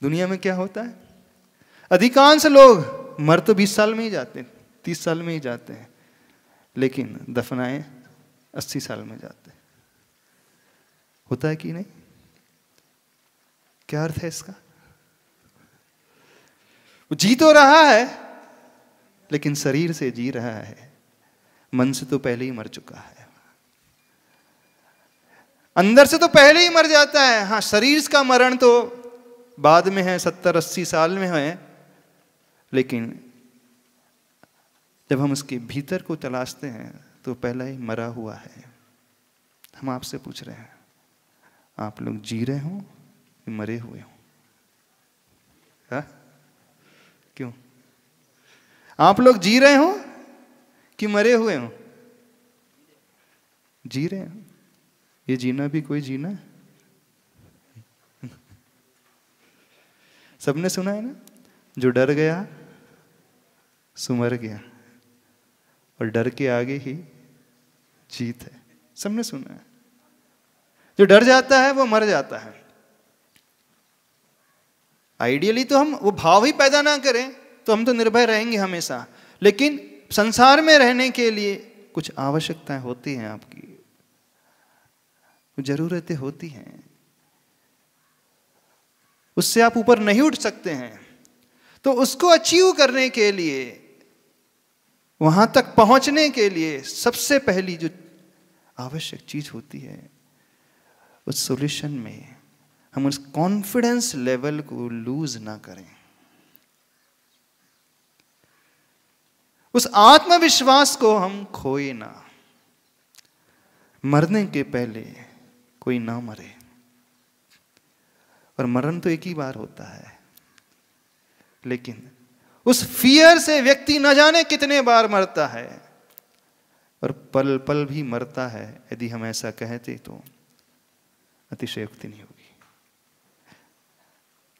दुनिया में क्या होता है? अधिकांश लोग मर तो 20 साल में ही जाते हैं, 30 साल में ही जाते हैं, लेकिन दफनाए 80 साल में जाते हैं। होता है कि नहीं? क्या अर्थ है इसका? वो जी तो रहा है, लेकिन शरीर से जी रहा है, मन से तो पहले ही मर चुका है, अंदर से तो पहले ही मर जाता है। हाँ, शरीर का मरण तो बाद में है, 70-80 साल में है, लेकिन जब हम उसके भीतर को तलाशते हैं तो पहला ही मरा हुआ है। हम आपसे पूछ रहे हैं, आप लोग जी रहे हो कि मरे हुए हो? हाँ? क्यों? आप लोग जी रहे हो कि मरे हुए हो? जी रहे हो। ये जीना भी कोई जीना है? सबने सुना है ना, जो डर गया सो मर गया, और डर के आगे ही जीत है। सबने सुना है। जो डर जाता है वो मर जाता है। आइडियली तो हम वो भाव ही पैदा ना करें तो हम तो निर्भय रहेंगे हमेशा, लेकिन संसार में रहने के लिए कुछ आवश्यकताएं होती हैं, आपकी कुछ जरूरतें होती हैं। उससे आप ऊपर नहीं उठ सकते हैं, तो उसको अचीव करने के लिए, वहां तक पहुंचने के लिए सबसे पहली जो आवश्यक चीज होती है, उस सॉल्यूशन में हम उस कॉन्फिडेंस लेवल को लूज ना करें, उस आत्मविश्वास को हम खोए ना। मरने के पहले कोई ना मरे, और मरण तो एक ही बार होता है, लेकिन उस फियर से व्यक्ति न जाने कितने बार मरता है, और पल पल भी मरता है। यदि हम ऐसा कहते तो अतिशयोक्ति नहीं होगी।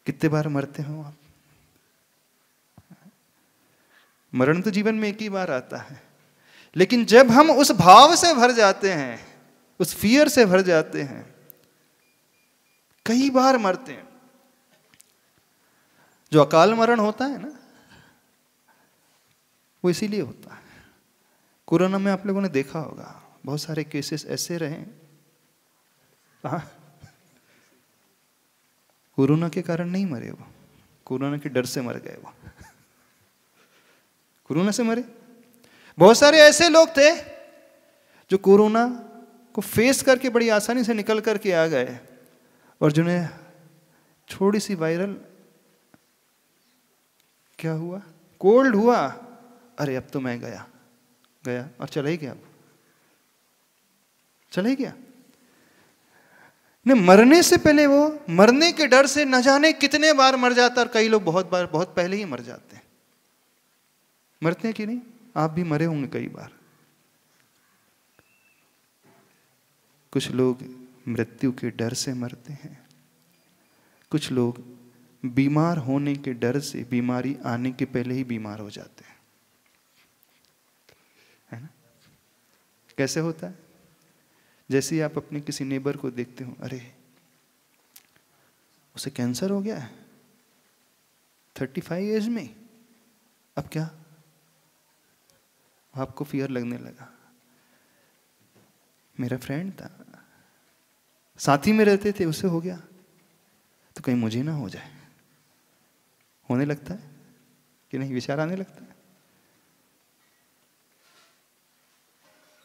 कितने बार मरते हो आप? मरण तो जीवन में एक ही बार आता है, लेकिन जब हम उस भाव से भर जाते हैं, उस फियर से भर जाते हैं, कई बार मरते हैं। जो अकाल मरण होता है ना, वो इसीलिए होता है। कोरोना में आप लोगों ने देखा होगा, बहुत सारे केसेस ऐसे रहे, कोरोना के कारण नहीं मरे वो, कोरोना के डर से मर गए वो, कोरोना से मरे। बहुत सारे ऐसे लोग थे जो कोरोना को फेस करके बड़ी आसानी से निकल करके आ गए, और जिन्हें थोड़ी सी वायरल क्या हुआ, कोल्ड हुआ, अरे अब तो मैं गया और चला ही गया, अब चला ही गया। ने मरने से पहले वो मरने के डर से न जाने कितने बार मर जाता, और कई लोग बहुत बार, बहुत पहले ही मर जाते हैं। मरते हैं कि नहीं? आप भी मरे होंगे कई बार। कुछ लोग मृत्यु के डर से मरते हैं, कुछ लोग बीमार होने के डर से, बीमारी आने के पहले ही बीमार हो जाते हैं, है ना? कैसे होता है? जैसे ही आप अपने किसी नेबर को देखते हो, अरे उसे कैंसर हो गया है 35 एज में, अब क्या? आपको फियर लगने लगा। मेरा फ्रेंड था, साथ ही में रहते थे, उसे हो गया तो कहीं मुझे ना हो जाए, होने लगता है कि नहीं? विचार आने लगता है।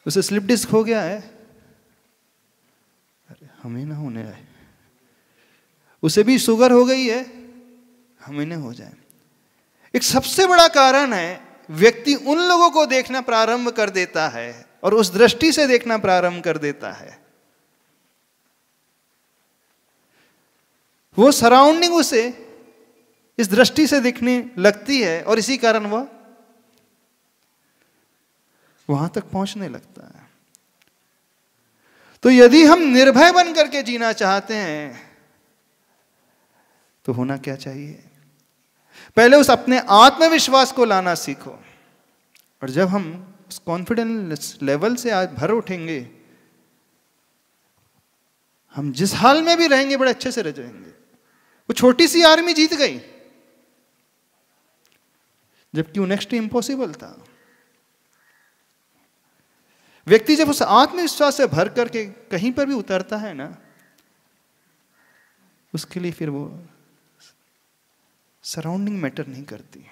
उसे स्लिप डिस्क हो गया है, अरे हमें ना होने आए। उसे भी शुगर हो गई है, हमें ना हो जाए। एक सबसे बड़ा कारण है, व्यक्ति उन लोगों को देखना प्रारंभ कर देता है और उस दृष्टि से देखना प्रारंभ कर देता है। वो सराउंडिंग उसे इस दृष्टि से दिखने लगती है, और इसी कारण वह वहां तक पहुंचने लगता है। तो यदि हम निर्भय बन करके जीना चाहते हैं तो होना क्या चाहिए? पहले उस अपने आत्मविश्वास को लाना सीखो, और जब हम उस कॉन्फिडेंस लेवल से आज भर उठेंगे, हम जिस हाल में भी रहेंगे बड़े अच्छे से रह जाएंगे। वो छोटी सी आर्मी जीत गई, जबकि वो नेक्स्ट इम्पॉसिबल था। व्यक्ति जब उस आत्मविश्वास से भर करके कहीं पर भी उतरता है ना, उसके लिए फिर वो सराउंडिंग मैटर नहीं करती।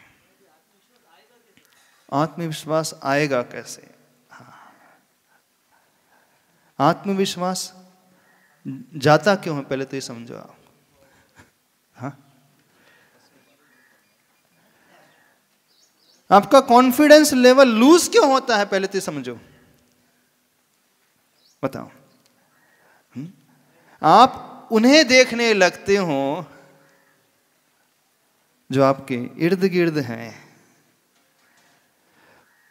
आत्मविश्वास आएगा कैसे? हाँ, आत्मविश्वास जाता क्यों है, पहले तो ये समझो आप। हाँ, आपका कॉन्फिडेंस लेवल लूज क्यों होता है, पहले तो ये समझो, बताओ। आप उन्हें देखने लगते हो जो आपके इर्द गिर्द हैं।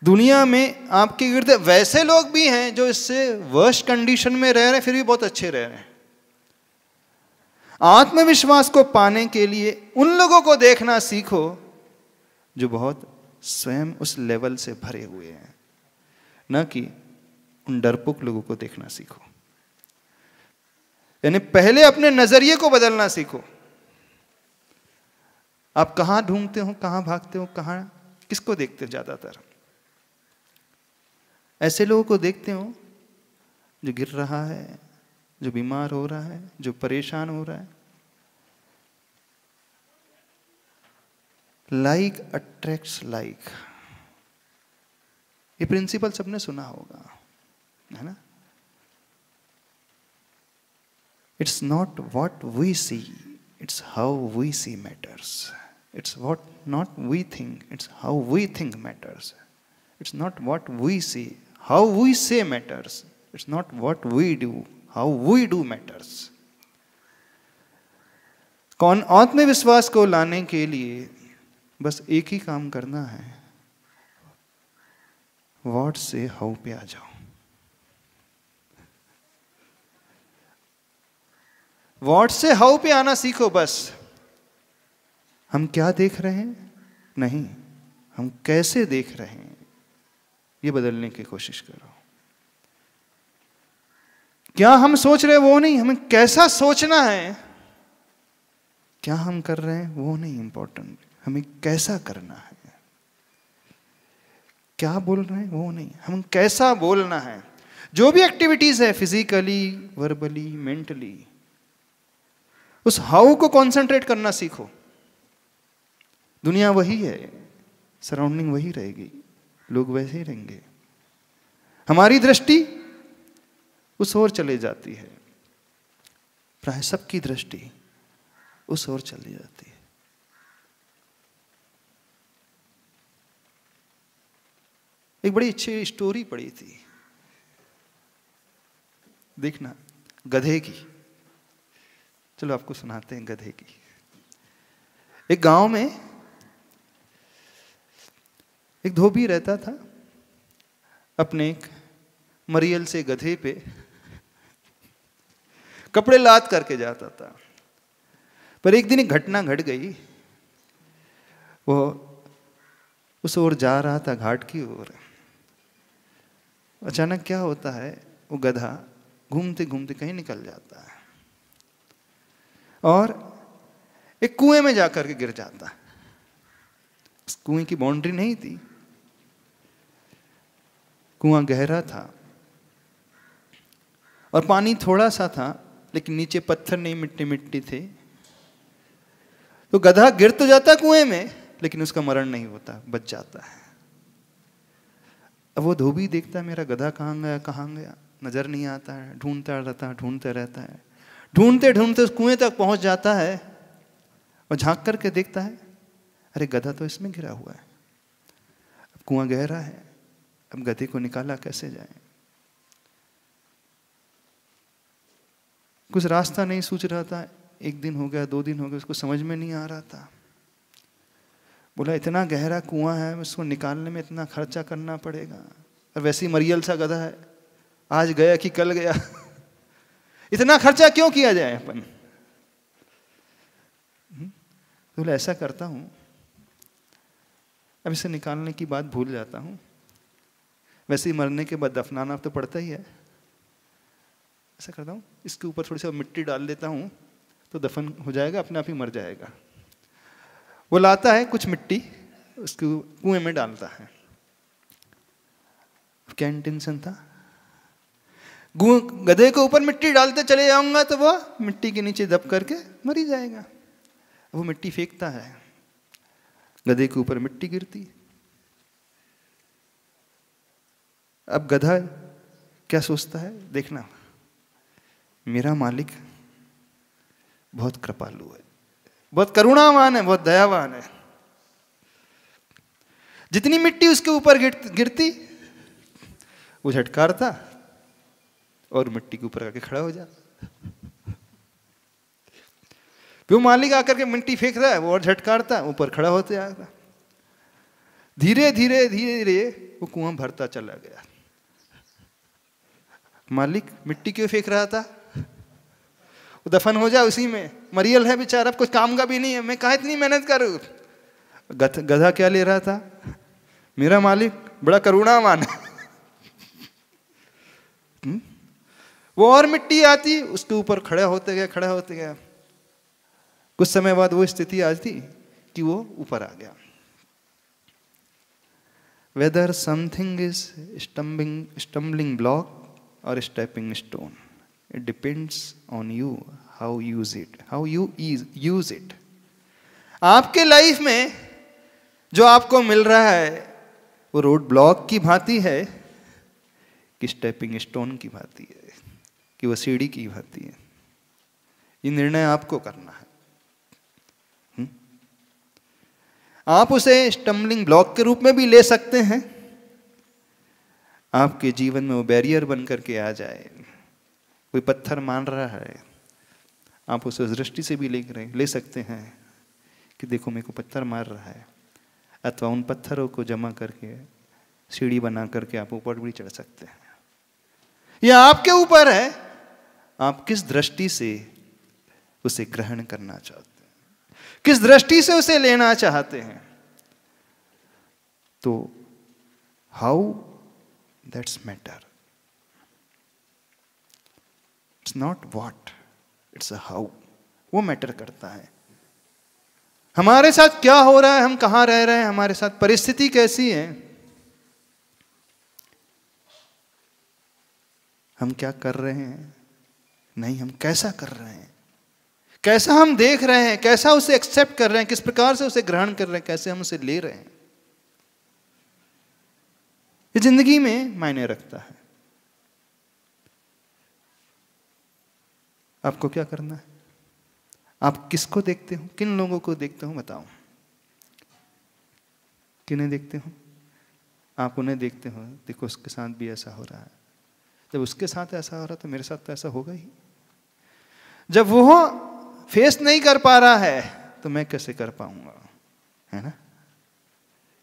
दुनिया में आपके गिर्द वैसे लोग भी हैं जो इससे वर्स्ट कंडीशन में रह रहे हैं, फिर भी बहुत अच्छे रह रहे हैं। आत्मविश्वास को पाने के लिए उन लोगों को देखना सीखो जो बहुत स्वयं उस लेवल से भरे हुए हैं, न कि उन डरपोक लोगों को देखना सीखो। यानी पहले अपने नजरिए को बदलना सीखो। आप कहां ढूंढते हो, कहां भागते हो, कहां किसको देखते हो? ज्यादातर ऐसे लोगों को देखते हो जो गिर रहा है, जो बीमार हो रहा है, जो परेशान हो रहा है। लाइक अट्रैक्ट्स लाइक, ये प्रिंसिपल सबने सुना होगा, है ना? It's not what we see, it's how we see matters. It's what not we think, it's how we think matters. It's not what we see, how we say matters. It's not what we do, how we do matters. कौन आत्मविश्वास को लाने के लिए बस एक ही काम करना है, व्हाट से हाउ पे आ जाओ. व्हाट से हाउ पे आना सीखो. बस हम क्या देख रहे हैं नहीं, हम कैसे देख रहे हैं ये बदलने की कोशिश करो. क्या हम सोच रहे हैं वो नहीं, हमें कैसा सोचना है. क्या हम कर रहे हैं वो नहीं इंपॉर्टेंट, हमें कैसा करना है. क्या बोल रहे हैं वो नहीं, हम कैसा बोलना है. जो भी एक्टिविटीज है फिजिकली, वर्बली, मेंटली, उस हाउ को कंसंट्रेट करना सीखो. दुनिया वही है, सराउंडिंग वही रहेगी, लोग वैसे ही रहेंगे, हमारी दृष्टि उस ओर चले जाती है. प्राय सबकी दृष्टि उस ओर चली जाती है. एक बड़ी अच्छी स्टोरी पढ़ी थी, देखना, गधे की. चलो आपको सुनाते हैं गधे की. एक गांव में एक धोबी रहता था, अपने एक मरियल से गधे पे कपड़े लाद करके जाता था. पर एक दिन एक घटना घट गई. वो उस ओर जा रहा था, घाट की ओर. अचानक क्या होता है, वो गधा घूमते घूमते कहीं निकल जाता है और एक कुएं में जाकर के गिर जाता है. उस कुएं की बाउंड्री नहीं थी, कुआं गहरा था और पानी थोड़ा सा था, लेकिन नीचे पत्थर नहीं, मिट्टी मिट्टी थे. तो गधा गिर तो जाता कुएं में, लेकिन उसका मरण नहीं होता, बच जाता है. अब वो धोबी देखता है मेरा गधा कहाँ गया कहाँ गया, नजर नहीं आता है, ढूंढता रहता है. ढूंढते ढूंढते उस कुएं तक पहुंच जाता है और झांक करके देखता है, अरे गधा तो इसमें गिरा हुआ है. अब कुआं गहरा है, अब गधे को निकाला कैसे जाए. कुछ रास्ता नहीं सूझ रहा था. एक दिन हो गया, 2 दिन हो गए, उसको समझ में नहीं आ रहा था. बोला इतना गहरा कुआं है, उसको निकालने में इतना खर्चा करना पड़ेगा, और वैसे ही मरियल सा गधा है, आज गया कि कल गया. इतना खर्चा क्यों किया जाए अपन. बोला ऐसा करता हूं, अब इसे निकालने की बात भूल जाता हूं, वैसे ही मरने के बाद दफनाना तो पड़ता ही है. ऐसा करता हूं, इसके ऊपर थोड़ी सी मिट्टी डाल देता हूं तो दफन हो जाएगा, अपने आप ही मर जाएगा. वो लाता है कुछ मिट्टी, उसको कुएं में डालता है. क्या इंटेंशन था, गधे के ऊपर मिट्टी डालते चले जाऊंगा तो वो मिट्टी के नीचे दब करके मर ही जाएगा. वो मिट्टी फेंकता है, गधे के ऊपर मिट्टी गिरती. अब गधा क्या सोचता है, देखना मेरा मालिक बहुत कृपालु है, बहुत करुणावान है, बहुत दयावान है. जितनी मिट्टी उसके ऊपर गिरती वो झटकारता और मिट्टी के ऊपर आके खड़ा हो जाता. वो मालिक आकर के मिट्टी फेंक रहा है, वो और झटकारता, ऊपर खड़ा होते जाता. धीरे धीरे धीरे धीरे वो कुआं भरता चला गया. मालिक मिट्टी क्यों फेंक रहा था, वो दफन हो जाए उसी में, मरियल है बेचारा, कुछ काम का भी नहीं है, मैं कहाँ इतनी मेहनत करूं. गधा क्या ले रहा था, मेरा मालिक बड़ा करुणावान है. वो और मिट्टी आती, उसके ऊपर खड़ा होते गया. कुछ समय बाद वो स्थिति आती कि वो ऊपर आ गया. Whether something is stumbling block or stepping stone, it depends on you how you use it. आपके लाइफ में जो आपको मिल रहा है वो रोड ब्लॉक की भांति है कि स्टेपिंग स्टोन की भांति है, कि वो सीढ़ी की भांति है। ये निर्णय आपको करना है। आप उसे स्टम्बलिंग ब्लॉक के रूप में भी ले सकते हैं, आपके जीवन में वो बैरियर बन करके आ जाए। कोई पत्थर मान रहा है, आप उसे उस दृष्टि से भी ले सकते हैं कि देखो मेरे को पत्थर मार रहा है, अथवा उन पत्थरों को जमा करके सीढ़ी बना करके आप ऊपर भी चढ़ सकते हैं। यह आपके ऊपर है, आप किस दृष्टि से उसे ग्रहण करना चाहते हैं, किस दृष्टि से उसे लेना चाहते हैं। तो how that's matter, it's not what, it's a how. वो मैटर करता है। हमारे साथ क्या हो रहा है, हम कहां रह रहे हैं, हमारे साथ परिस्थिति कैसी है, हम क्या कर रहे हैं, नहीं हम कैसा कर रहे हैं, कैसा हम देख रहे हैं, कैसा उसे एक्सेप्ट कर रहे हैं, किस प्रकार से उसे ग्रहण कर रहे हैं, कैसे हम उसे ले रहे हैं। ये जिंदगी में मायने रखता है। आपको क्या करना है, आप किसको देखते हो, किन लोगों को देखते हो, बताओ किन्हें देखते हो। आप उन्हें देखते हो, देखो उसके साथ भी ऐसा हो रहा है, जब उसके साथ ऐसा हो रहा है तो मेरे साथ तो ऐसा होगा ही। जब वो फेस नहीं कर पा रहा है तो मैं कैसे कर पाऊंगा, है ना।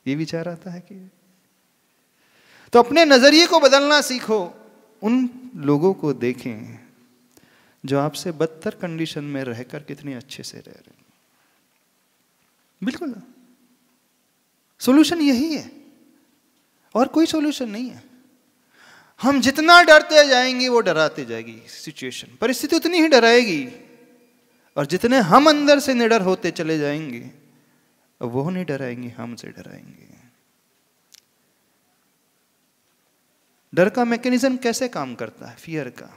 ये विचार आता है कि तो अपने नजरिए को बदलना सीखो। उन लोगों को देखें जो आपसे बदतर कंडीशन में रहकर कितने अच्छे से रह रहे हैं। बिल्कुल सॉल्यूशन यही है और कोई सॉल्यूशन नहीं है। हम जितना डरते जाएंगे वो डराते जाएगी सिचुएशन, परिस्थिति उतनी ही डराएगी। और जितने हम अंदर से निडर होते चले जाएंगे वो नहीं डराएंगे, हमसे डराएंगे। डर का मैकेनिज्म कैसे काम करता है, फियर का।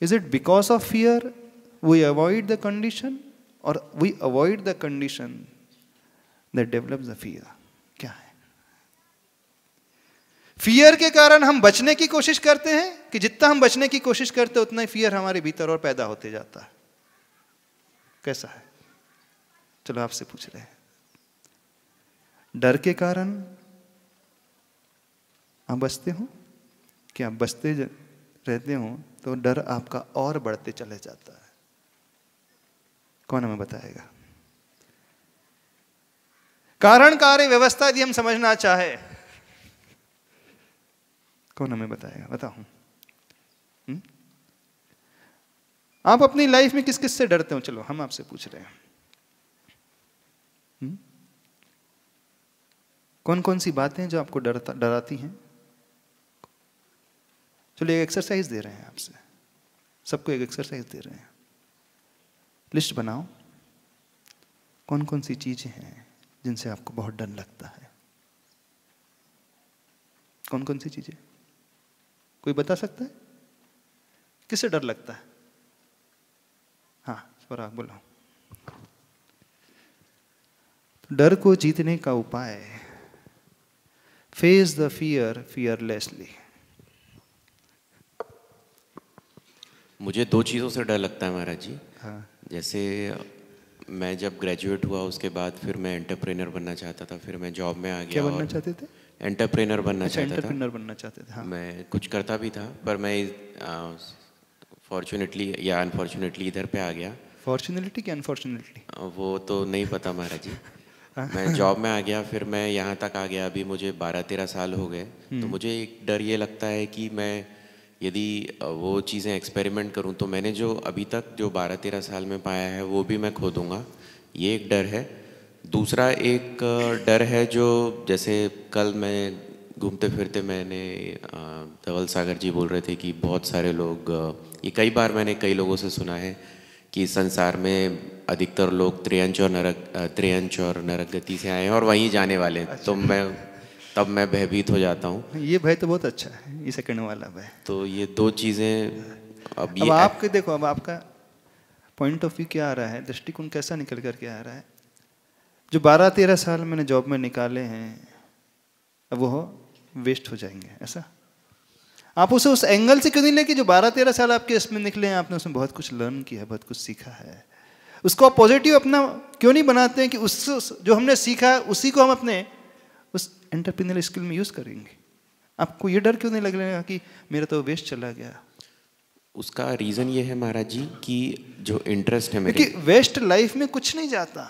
Is it because of fear we avoid the condition, और we avoid the condition that develops the fear. क्या है फियर के कारण हम बचने की कोशिश करते हैं कि जितना हम बचने की कोशिश करते हैं उतना ही फियर हमारे भीतर और पैदा होते जाता है। कैसा है, चलो आपसे पूछ रहे हैं। डर के कारण आप बचते हो कि आप बचते रहते हो तो डर आपका और बढ़ते चले जाता है। कौन हमें बताएगा। कारण कार्य व्यवस्था यदि हम समझना चाहे, कौन हमें बताएगा, बताओ। आप अपनी लाइफ में किस किस से डरते हो, चलो हम आपसे पूछ रहे हैं। कौन कौन सी बातें जो आपको डराती हैं। चलो एक एक्सरसाइज दे रहे हैं आपसे, सबको एक एक्सरसाइज दे रहे हैं। लिस्ट बनाओ कौन कौन सी चीजें हैं जिनसे आपको बहुत डर लगता है। कौन कौन सी चीजें, कोई बता सकता है किससे डर लगता है। हाँ और आप बोलो। डर को जीतने का उपाय, फेस द फियर फियरलेसली। मुझे दो चीज़ों से डर लगता है महाराज जी। हाँ। जैसे मैं जब ग्रेजुएट हुआ उसके बाद फिर मैं एंटरप्रेन्योर बनना चाहता था, फिर मैं जॉब में आ गया। क्या बनना चाहते थे? एंटरप्रेन्योर बनना चाहता था। एंटरप्रेन्योर बनना चाहते थे। हाँ। मैं कुछ करता भी था पर मैं फॉर्चुनेटली या अनफॉर्चुनेटली इधर पे आ गया। फॉर्चुनेटली कि अनफॉर्चुनेटली वो तो नहीं पता महाराज जी। मैं जॉब में आ गया, फिर मैं यहाँ तक आ गया, अभी मुझे 12-13 साल हो गए। तो मुझे एक डर ये लगता है कि मैं यदि वो चीज़ें एक्सपेरिमेंट करूं तो मैंने जो अभी तक जो 12-13 साल में पाया है वो भी मैं खो दूंगा, ये एक डर है। दूसरा एक डर है जो जैसे कल मैं घूमते फिरते मैंने धवल सागर जी बोल रहे थे कि बहुत सारे लोग, ये कई बार मैंने कई लोगों से सुना है कि संसार में अधिकतर लोग त्रियंच और नरक गति से आए हैं और वहीं जाने वाले हैं। अच्छा। तब मैं भयभीत हो जाता हूँ। ये भय तो बहुत अच्छा है, ये सेकंड वाला भय। तो ये दो चीज़ें अब आपके देखो, अब आपका पॉइंट ऑफ व्यू क्या आ रहा है, दृष्टिकोण कैसा निकल कर के आ रहा है। जो 12-13 साल मैंने जॉब में निकाले हैं अब वो वेस्ट हो जाएंगे, ऐसा? आप उसे उस एंगल से क्यों नहीं लेके जो 12-13 साल आपके इसमें निकले हैं, आपने उसमें बहुत कुछ लर्न किया है, बहुत कुछ सीखा है, उसको आप पॉजिटिव अपना क्यों नहीं बनाते हैं कि उस जो हमने सीखा है उसी को हम अपने उस एंटरप्रेन्योरल स्किल में यूज करेंगे? आपको ये डर क्यों नहीं लगेगा कि मेरा तो वेस्ट चला गया? उसका रीज़न ये है महाराज जी कि जो इंटरेस्ट है मेरे, क्योंकि वेस्ट लाइफ में कुछ नहीं जाता।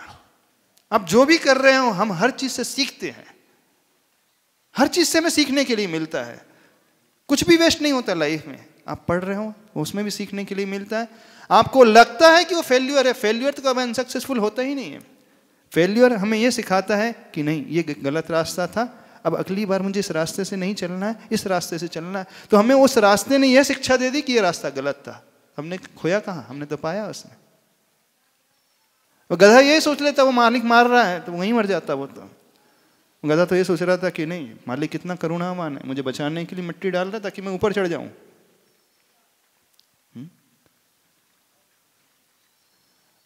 आप जो भी कर रहे हो हम हर चीज से सीखते हैं, हर चीज से हमें सीखने के लिए मिलता है, कुछ भी वेस्ट नहीं होता लाइफ में। आप पढ़ रहे हो उसमें भी सीखने के लिए मिलता है। आपको लगता है कि वो फेल्यूर है, फेल्यूर तो कभी अनसक्सेसफुल होता ही नहीं है। फेल्यूर हमें ये सिखाता है कि नहीं ये गलत रास्ता था, अब अगली बार मुझे इस रास्ते से नहीं चलना है, इस रास्ते से चलना है। तो हमें उस रास्ते ने यह शिक्षा दे दी कि ये रास्ता गलत था। हमने खोया कहाँ, हमने तो पाया उसमें। वो गधा यही सोच लेता वो मालिक मार रहा है तो वहीं मर जाता। वो तो गधा तो ये सोच रहा था कि नहीं मालिक कितना करुणावान है, मुझे बचाने के लिए मिट्टी डाल रहा है ताकि मैं ऊपर चढ़ जाऊं।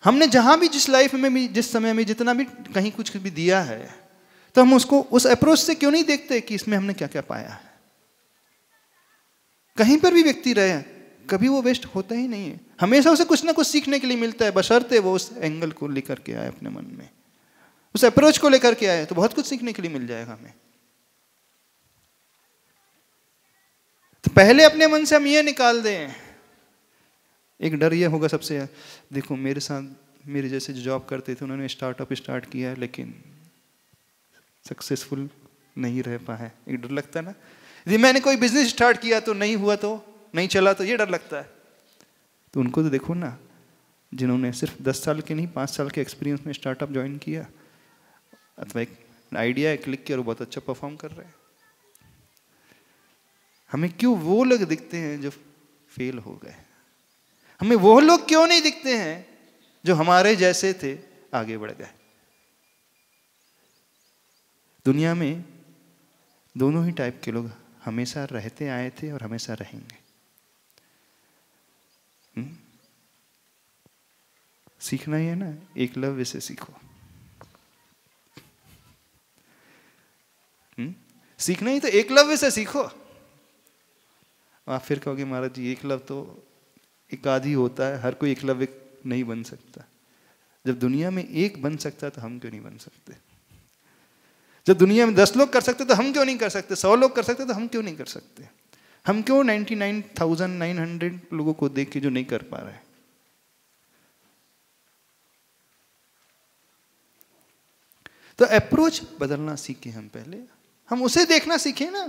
हमने जहां भी जिस लाइफ में भी जिस समय में जितना भी कहीं कुछ भी दिया है तो हम उसको उस अप्रोच से क्यों नहीं देखते कि इसमें हमने क्या क्या पाया है। कहीं पर भी व्यक्ति रहे कभी वो वेस्ट होता ही नहीं है, हमेशा उसे कुछ ना कुछ सीखने के लिए मिलता है, बशर्ते वो उस एंगल को लेकर के आए अपने मन में, उस अप्रोच को लेकर के आए तो बहुत कुछ सीखने के लिए मिल जाएगा हमें। तो पहले अपने मन से हम ये निकाल दें, एक डर ये होगा सबसे, देखो मेरे साथ मेरे जैसे जो जॉब करते थे उन्होंने स्टार्टअप स्टार्ट किया है लेकिन सक्सेसफुल नहीं रह पाए। एक डर लगता है ना, यदि मैंने कोई बिजनेस स्टार्ट किया तो नहीं हुआ, तो नहीं चला, तो ये डर लगता है। तो उनको तो देखो ना जिन्होंने सिर्फ 10 साल के नहीं 5 साल के एक्सपीरियंस में स्टार्टअप ज्वाइन किया अथवा एक आइडिया है क्लिक किया और बहुत अच्छा परफॉर्म कर रहे हैं। हमें क्यों वो लोग दिखते हैं जो फेल हो गए, हमें वो लोग क्यों नहीं दिखते हैं जो हमारे जैसे थे आगे बढ़ गए। दुनिया में दोनों ही टाइप के लोग हमेशा रहते आए थे और हमेशा रहेंगे। सीखना ही है ना, एकलव्य से सीखो। सीखना ही तो एकलव्य से सीखो। आप फिर कहोगे महाराज जी एकलव्य तो एक आदि होता है, हर कोई एकलव्य नहीं बन सकता। जब दुनिया में एक बन सकता तो हम क्यों नहीं बन सकते? जब दुनिया में 10 लोग कर सकते तो हम क्यों नहीं कर सकते? 100 लोग कर सकते तो हम क्यों नहीं कर सकते? हम क्यों 99,900 लोगों को देख के जो नहीं कर पा रहे? तो अप्रोच बदलना सीखे हम, पहले हम उसे देखना सीखे ना।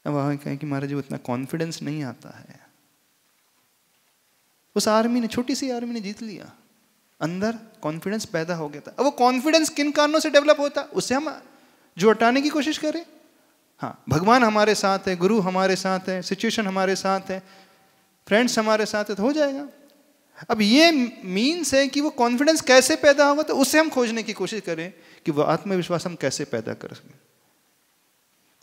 अब वहां कहें कि महाराज जी उतना कॉन्फिडेंस नहीं आता है। उस आर्मी ने, छोटी सी आर्मी ने जीत लिया, अंदर कॉन्फिडेंस पैदा हो गया था। अब वो कॉन्फिडेंस किन कारणों से डेवलप होता उसे हम जो हटाने की कोशिश करें। हाँ, भगवान हमारे साथ है, गुरु हमारे साथ है, सिचुएशन हमारे साथ है, फ्रेंड्स हमारे साथ है, तो हो जाएगा। अब ये मीन्स है कि वो कॉन्फिडेंस कैसे पैदा होगा, तो उसे हम खोजने की कोशिश करें कि वो आत्मविश्वास हम कैसे पैदा कर सकें।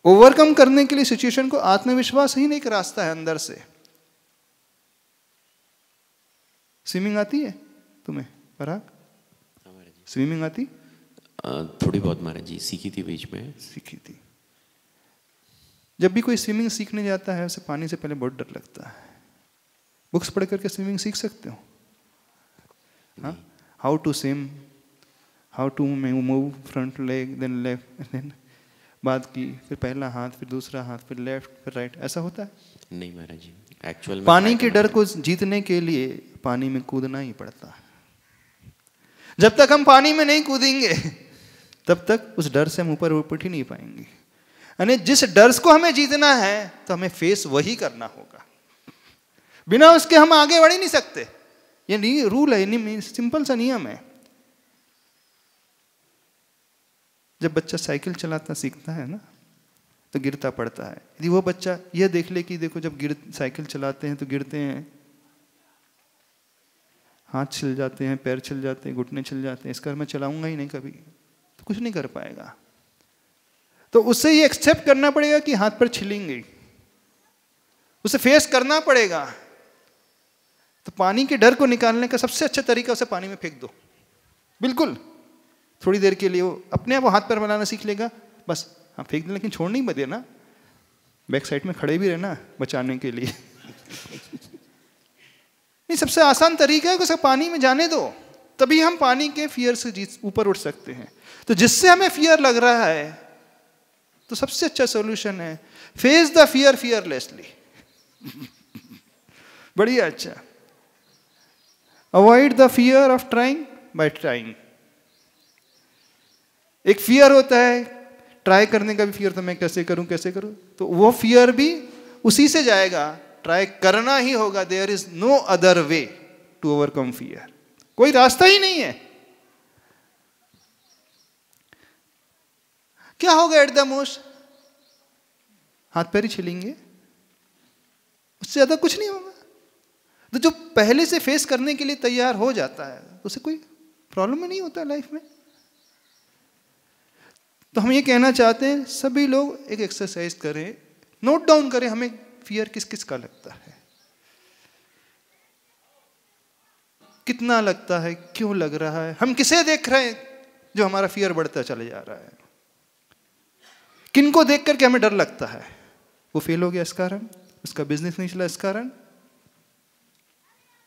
ओवरकम करने के लिए सिचुएशन को आत्मविश्वास ही नहीं, एक रास्ता है अंदर से। स्विमिंग आती है तुम्हें पराग? स्विमिंग आती? थोड़ी बहुत महाराज जी, सीखी थी बीच में। सीखी थी। जब भी कोई स्विमिंग सीखने जाता है उसे पानी से पहले बहुत डर लगता है। बुक्स पढ़ करके स्विमिंग सीख सकते हो। हाँ, how to swim, how to move front leg then left, then बाद की, फिर पहला हाथ, फिर दूसरा हाथ, फिर लेफ्ट, फिर राइट, ऐसा होता है? नहीं महाराज जी, एक्चुअल पानी के डर को जीतने के लिए पानी में कूदना ही पड़ता है। जब तक हम पानी में नहीं कूदेंगे तब तक उस डर से हम ऊपर उठ ही नहीं पाएंगे। यानी जिस डर को हमें जीतना है तो हमें फेस वही करना होगा, बिना उसके हम आगे बढ़ ही नहीं सकते। ये रूल है, सिंपल सा नियम है। जब बच्चा साइकिल चलाता सीखता है ना तो गिरता पड़ता है। यदि वो बच्चा यह देख ले कि देखो जब साइकिल चलाते हैं तो गिरते हैं, हाथ छिल जाते हैं, पैर छिल जाते हैं, घुटने छिल जाते हैं, इसका मैं चलाऊंगा ही नहीं कभी, तो कुछ नहीं कर पाएगा। तो उससे ये एक्सेप्ट करना पड़ेगा कि हाथ पर छिलेंगे, उसे फेस करना पड़ेगा। तो पानी के डर को निकालने का सबसे अच्छा तरीका उसे पानी में फेंक दो। बिल्कुल थोड़ी देर के लिए वो अपने आप हाथ पैर बनाना सीख लेगा, बस हाँ फेंक देना, लेकिन छोड़ने ही मत देना, बैक साइड में खड़े भी रहना बचाने के लिए। नहीं, सबसे आसान तरीका है कि उसे पानी में जाने दो, तभी हम पानी के फियर से ऊपर उठ सकते हैं। तो जिससे हमें फियर लग रहा है तो सबसे अच्छा सॉल्यूशन है फेस द फियर फियरलेसली। बढ़िया, अच्छा। Avoid the fear of trying bye trying. एक फियर होता है ट्राई करने का भी फियर, तो मैं कैसे करूं कैसे करूं, तो वो फियर भी उसी से जाएगा, ट्राई करना ही होगा। There is no other way to overcome fear, कोई रास्ता ही नहीं है। क्या होगा एट द मोस्ट, हाथ पैर ही छिलेंगे, उससे ज्यादा कुछ नहीं होगा। तो जो पहले से फेस करने के लिए तैयार हो जाता है उसे कोई प्रॉब्लम ही नहीं होता लाइफ में। तो हम ये कहना चाहते हैं सभी लोग एक एक्सरसाइज करें, नोट डाउन करें हमें फियर किस किस का लगता है, कितना लगता है, क्यों लग रहा है, हम किसे देख रहे हैं जो हमारा फियर बढ़ता चले जा रहा है, किनको देख करके हमें डर लगता है, वो फेल हो गया इस कारण, उसका बिजनेस नहीं चला इस कारण।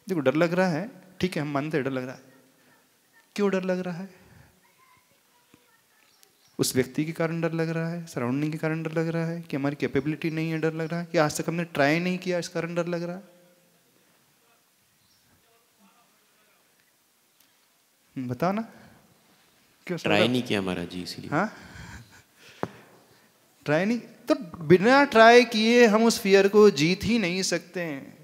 देखो डर लग रहा है, ठीक है हम मानते हैं डर लग रहा है, क्यों डर लग रहा है, उस व्यक्ति के कारण डर लग रहा है, सराउंडिंग के कारण डर लग रहा है, कि हमारी कैपेबिलिटी नहीं है डर लग रहा है, कि आज तक हमने ट्राई नहीं किया इस कारण डर लग रहा है। बताओ ना, क्यों ट्राई नहीं किया महाराज जी इसीलिए। हाँ, ट्राई नहीं, तो बिना ट्राई किए हम उस फियर को जीत ही नहीं सकते हैं।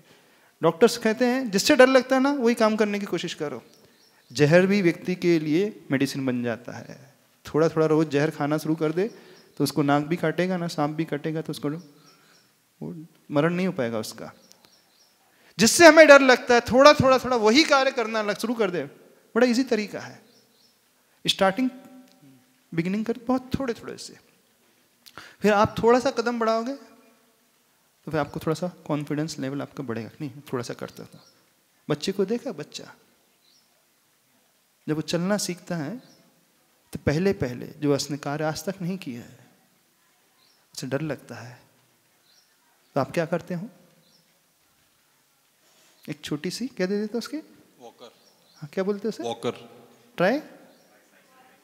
डॉक्टर्स कहते हैं जिससे डर लगता है ना वही काम करने की कोशिश करो। जहर भी व्यक्ति के लिए मेडिसिन बन जाता है। थोड़ा थोड़ा रोज जहर खाना शुरू कर दे तो उसको नाक भी काटेगा ना, सांप भी काटेगा तो उसको मरण नहीं हो पाएगा उसका। जिससे हमें डर लगता है थोड़ा थोड़ा थोड़ा वही कार्य करना शुरू कर दे, बड़ा इजी तरीका है। स्टार्टिंग बिगिनिंग कर बहुत थोड़े थोड़े से, फिर आप थोड़ा सा कदम बढ़ाओगे तो फिर आपको थोड़ा सा कॉन्फिडेंस लेवल आपका बढ़ेगा। नहीं थोड़ा सा करता था, बच्चे को देखा, बच्चा जब वो चलना सीखता है तो पहले पहले जो उसने कार्य आज तक नहीं किया है उसे डर लगता है, तो आप क्या करते हो, एक छोटी सी क्या दे देते उसके, वॉकर। हाँ क्या बोलते हो उसे, वॉकर,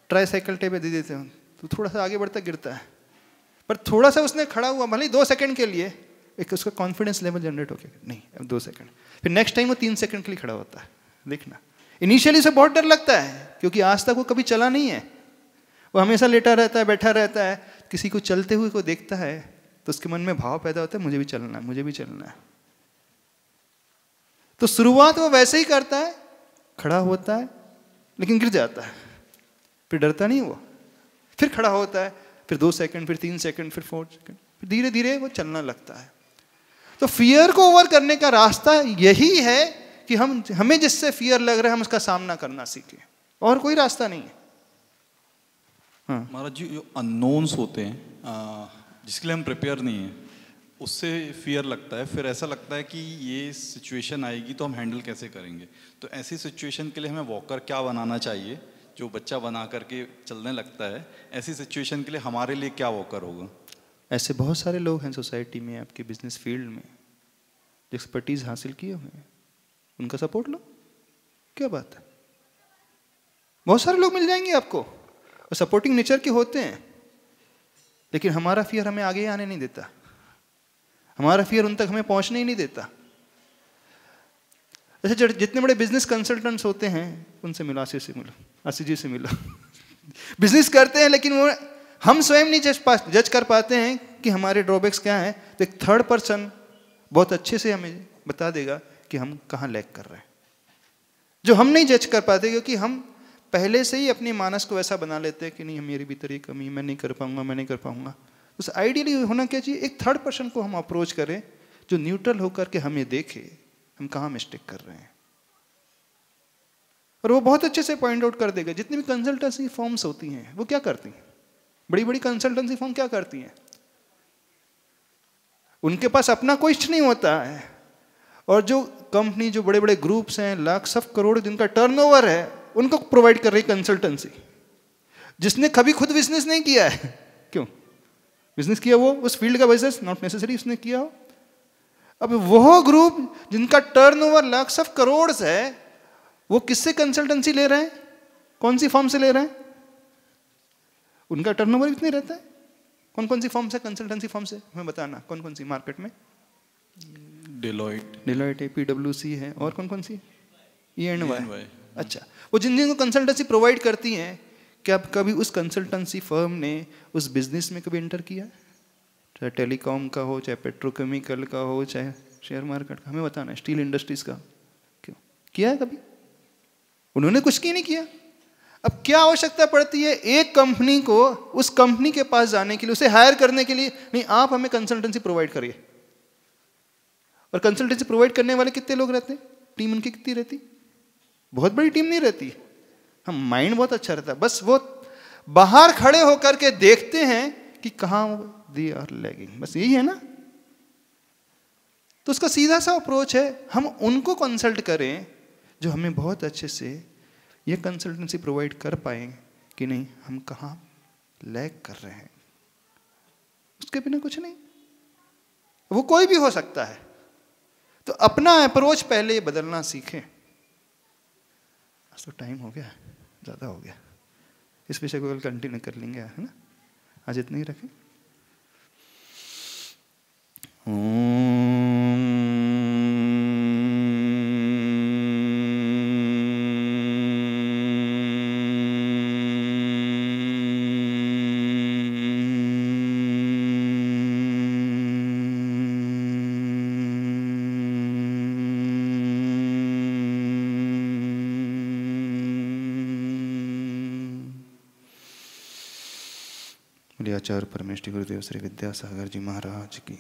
ट्राई साइकिल टाइप दे देते हो, तो थोड़ा सा आगे बढ़ता गिरता है, पर थोड़ा सा उसने खड़ा हुआ भले 2 सेकंड के लिए, एक उसका कॉन्फिडेंस लेवल जनरेट हो गया, नहीं अब 2 सेकंड, फिर नेक्स्ट टाइम वो 3 सेकंड के लिए खड़ा होता है। देखना इनिशियली उसे बहुत डर लगता है क्योंकि आज तक वो कभी चला नहीं है, वो हमेशा लेटा रहता है, बैठा रहता है। किसी को चलते हुए को देखता है तो उसके मन में भाव पैदा होता है मुझे भी चलना है, मुझे भी चलना है। तो शुरुआत वो वैसे ही करता है, खड़ा होता है लेकिन गिर जाता है, फिर डरता नहीं वो, फिर खड़ा होता है, फिर 2 सेकंड, फिर 3 सेकंड, फिर 4 सेकंड, फिर धीरे धीरे वो चलना लगता है। तो फियर को ओवर करने का रास्ता यही है कि हमें जिससे फियर लग रहा है हम उसका सामना करना सीखें, और कोई रास्ता नहीं है। हाँ महाराज जी, जो अननोन्स होते हैं जिसके लिए हम प्रिपेयर नहीं है, उससे फियर लगता है, फिर ऐसा लगता है कि ये सिचुएशन आएगी तो हम हैंडल कैसे करेंगे। तो ऐसी सिचुएशन के लिए हमें वॉकर क्या बनाना चाहिए, जो बच्चा बना करके चलने लगता है, ऐसी सिचुएशन के लिए हमारे लिए क्या वॉकर होगा? ऐसे बहुत सारे लोग हैं सोसाइटी में, आपके बिजनेस फील्ड में जो एक्सपर्टीज हासिल किए हुए हैं, उनका सपोर्ट लो, क्या बात है। बहुत सारे लोग मिल जाएंगे आपको और सपोर्टिंग नेचर के होते हैं, लेकिन हमारा फियर हमें आगे आने नहीं देता, हमारा फियर उन तक हमें पहुंचने ही नहीं देता। जैसे जितने बड़े बिजनेस कंसल्टेंट्स होते हैं उनसे मिलो, आशीष से मिलो, आशीष जी से मिलो। बिजनेस करते हैं लेकिन वो हम स्वयं नहीं जज कर पाते हैं कि हमारे ड्रॉबैक्स क्या हैं, तो एक थर्ड पर्सन बहुत अच्छे से हमें बता देगा कि हम कहाँ लैग कर रहे हैं, जो हम नहीं जज कर पाते क्योंकि हम पहले से ही अपने मानस को ऐसा बना लेते हैं कि नहीं मेरे भीतर ये कमी, मैं नहीं कर पाऊंगा, मैं नहीं कर पाऊंगा। उस आइडियली होना क्या चाहिए, एक थर्ड पर्सन को हम अप्रोच करें जो न्यूट्रल होकर के हमें देखे हम कहाँ मिस्टेक कर रहे हैं, और वो बहुत अच्छे से पॉइंट आउट कर देगा। जितनी भी कंसल्टेंसी फर्म्स होती हैं वो क्या करती हैं, बड़ी बड़ी कंसल्टेंसी फर्म क्या करती हैं, उनके पास अपना कोई नहीं होता है, और जो कंपनी, जो बड़े बड़े ग्रुप्स हैं, लाख सब करोड़ जिनका टर्नओवर है, उनको प्रोवाइड कर रही कंसल्टेंसी। जिसने कभी खुद बिजनेस नहीं किया है, क्यों बिजनेस किया वो उस फील्ड का बिजनेस नॉट नेसेसरी उसने किया हो। अब वो ग्रुप जिनका टर्नओवर लाख्स ऑफ करोड़ है, वो किससे कंसल्टेंसी ले रहे हैं? कौन सी फॉर्म से ले रहे हैं? उनका टर्नओवर इतने रहता है। कौन कौन सी फॉर्म से, कंसल्टेंसी फॉर्म से हमें बताना, कौन कौन सी मार्केट में? डिलॉयट है, PwC है, और कौन कौन सी? EY। अच्छा, वो जिन जिनको कंसल्टेंसी प्रोवाइड करती हैं, क्या कभी उस कंसल्टेंसी फर्म ने उस बिजनेस में कभी एंटर किया? चाहे टेलीकॉम का हो, चाहे पेट्रोकेमिकल का हो, चाहे शेयर मार्केट का, हमें बताना है, स्टील इंडस्ट्रीज का, क्यों किया है कभी? उन्होंने कुछ की नहीं किया। अब क्या आवश्यकता पड़ती है एक कंपनी को उस कंपनी के पास जाने के लिए, उसे हायर करने के लिए? नहीं, आप हमें कंसल्टेंसी प्रोवाइड करिए। और कंसल्टेंसी प्रोवाइड करने वाले कितने लोग रहते हैं? टीम उनकी कितनी रहती? बहुत बड़ी टीम नहीं रहती। हम माइंड बहुत अच्छा रहता है, बस वो बाहर खड़े होकर के देखते हैं कि कहाँ दे आर लैगिंग, बस यही है ना। तो उसका सीधा सा अप्रोच है, हम उनको कंसल्ट करें जो हमें बहुत अच्छे से ये कंसल्टेंसी प्रोवाइड कर पाए कि नहीं, हम कहाँ लैग कर रहे हैं। उसके बिना कुछ नहीं, वो कोई भी हो सकता है। तो अपना अप्रोच पहले बदलना सीखें। आज तो टाइम हो गया, ज़्यादा हो गया, इस विषय को कल कंटिन्यू कर लेंगे, है ना। आज इतना ही रखें। आचार्य परमेश्वरी गुरुदेव श्री विद्यासागर जी महाराज की।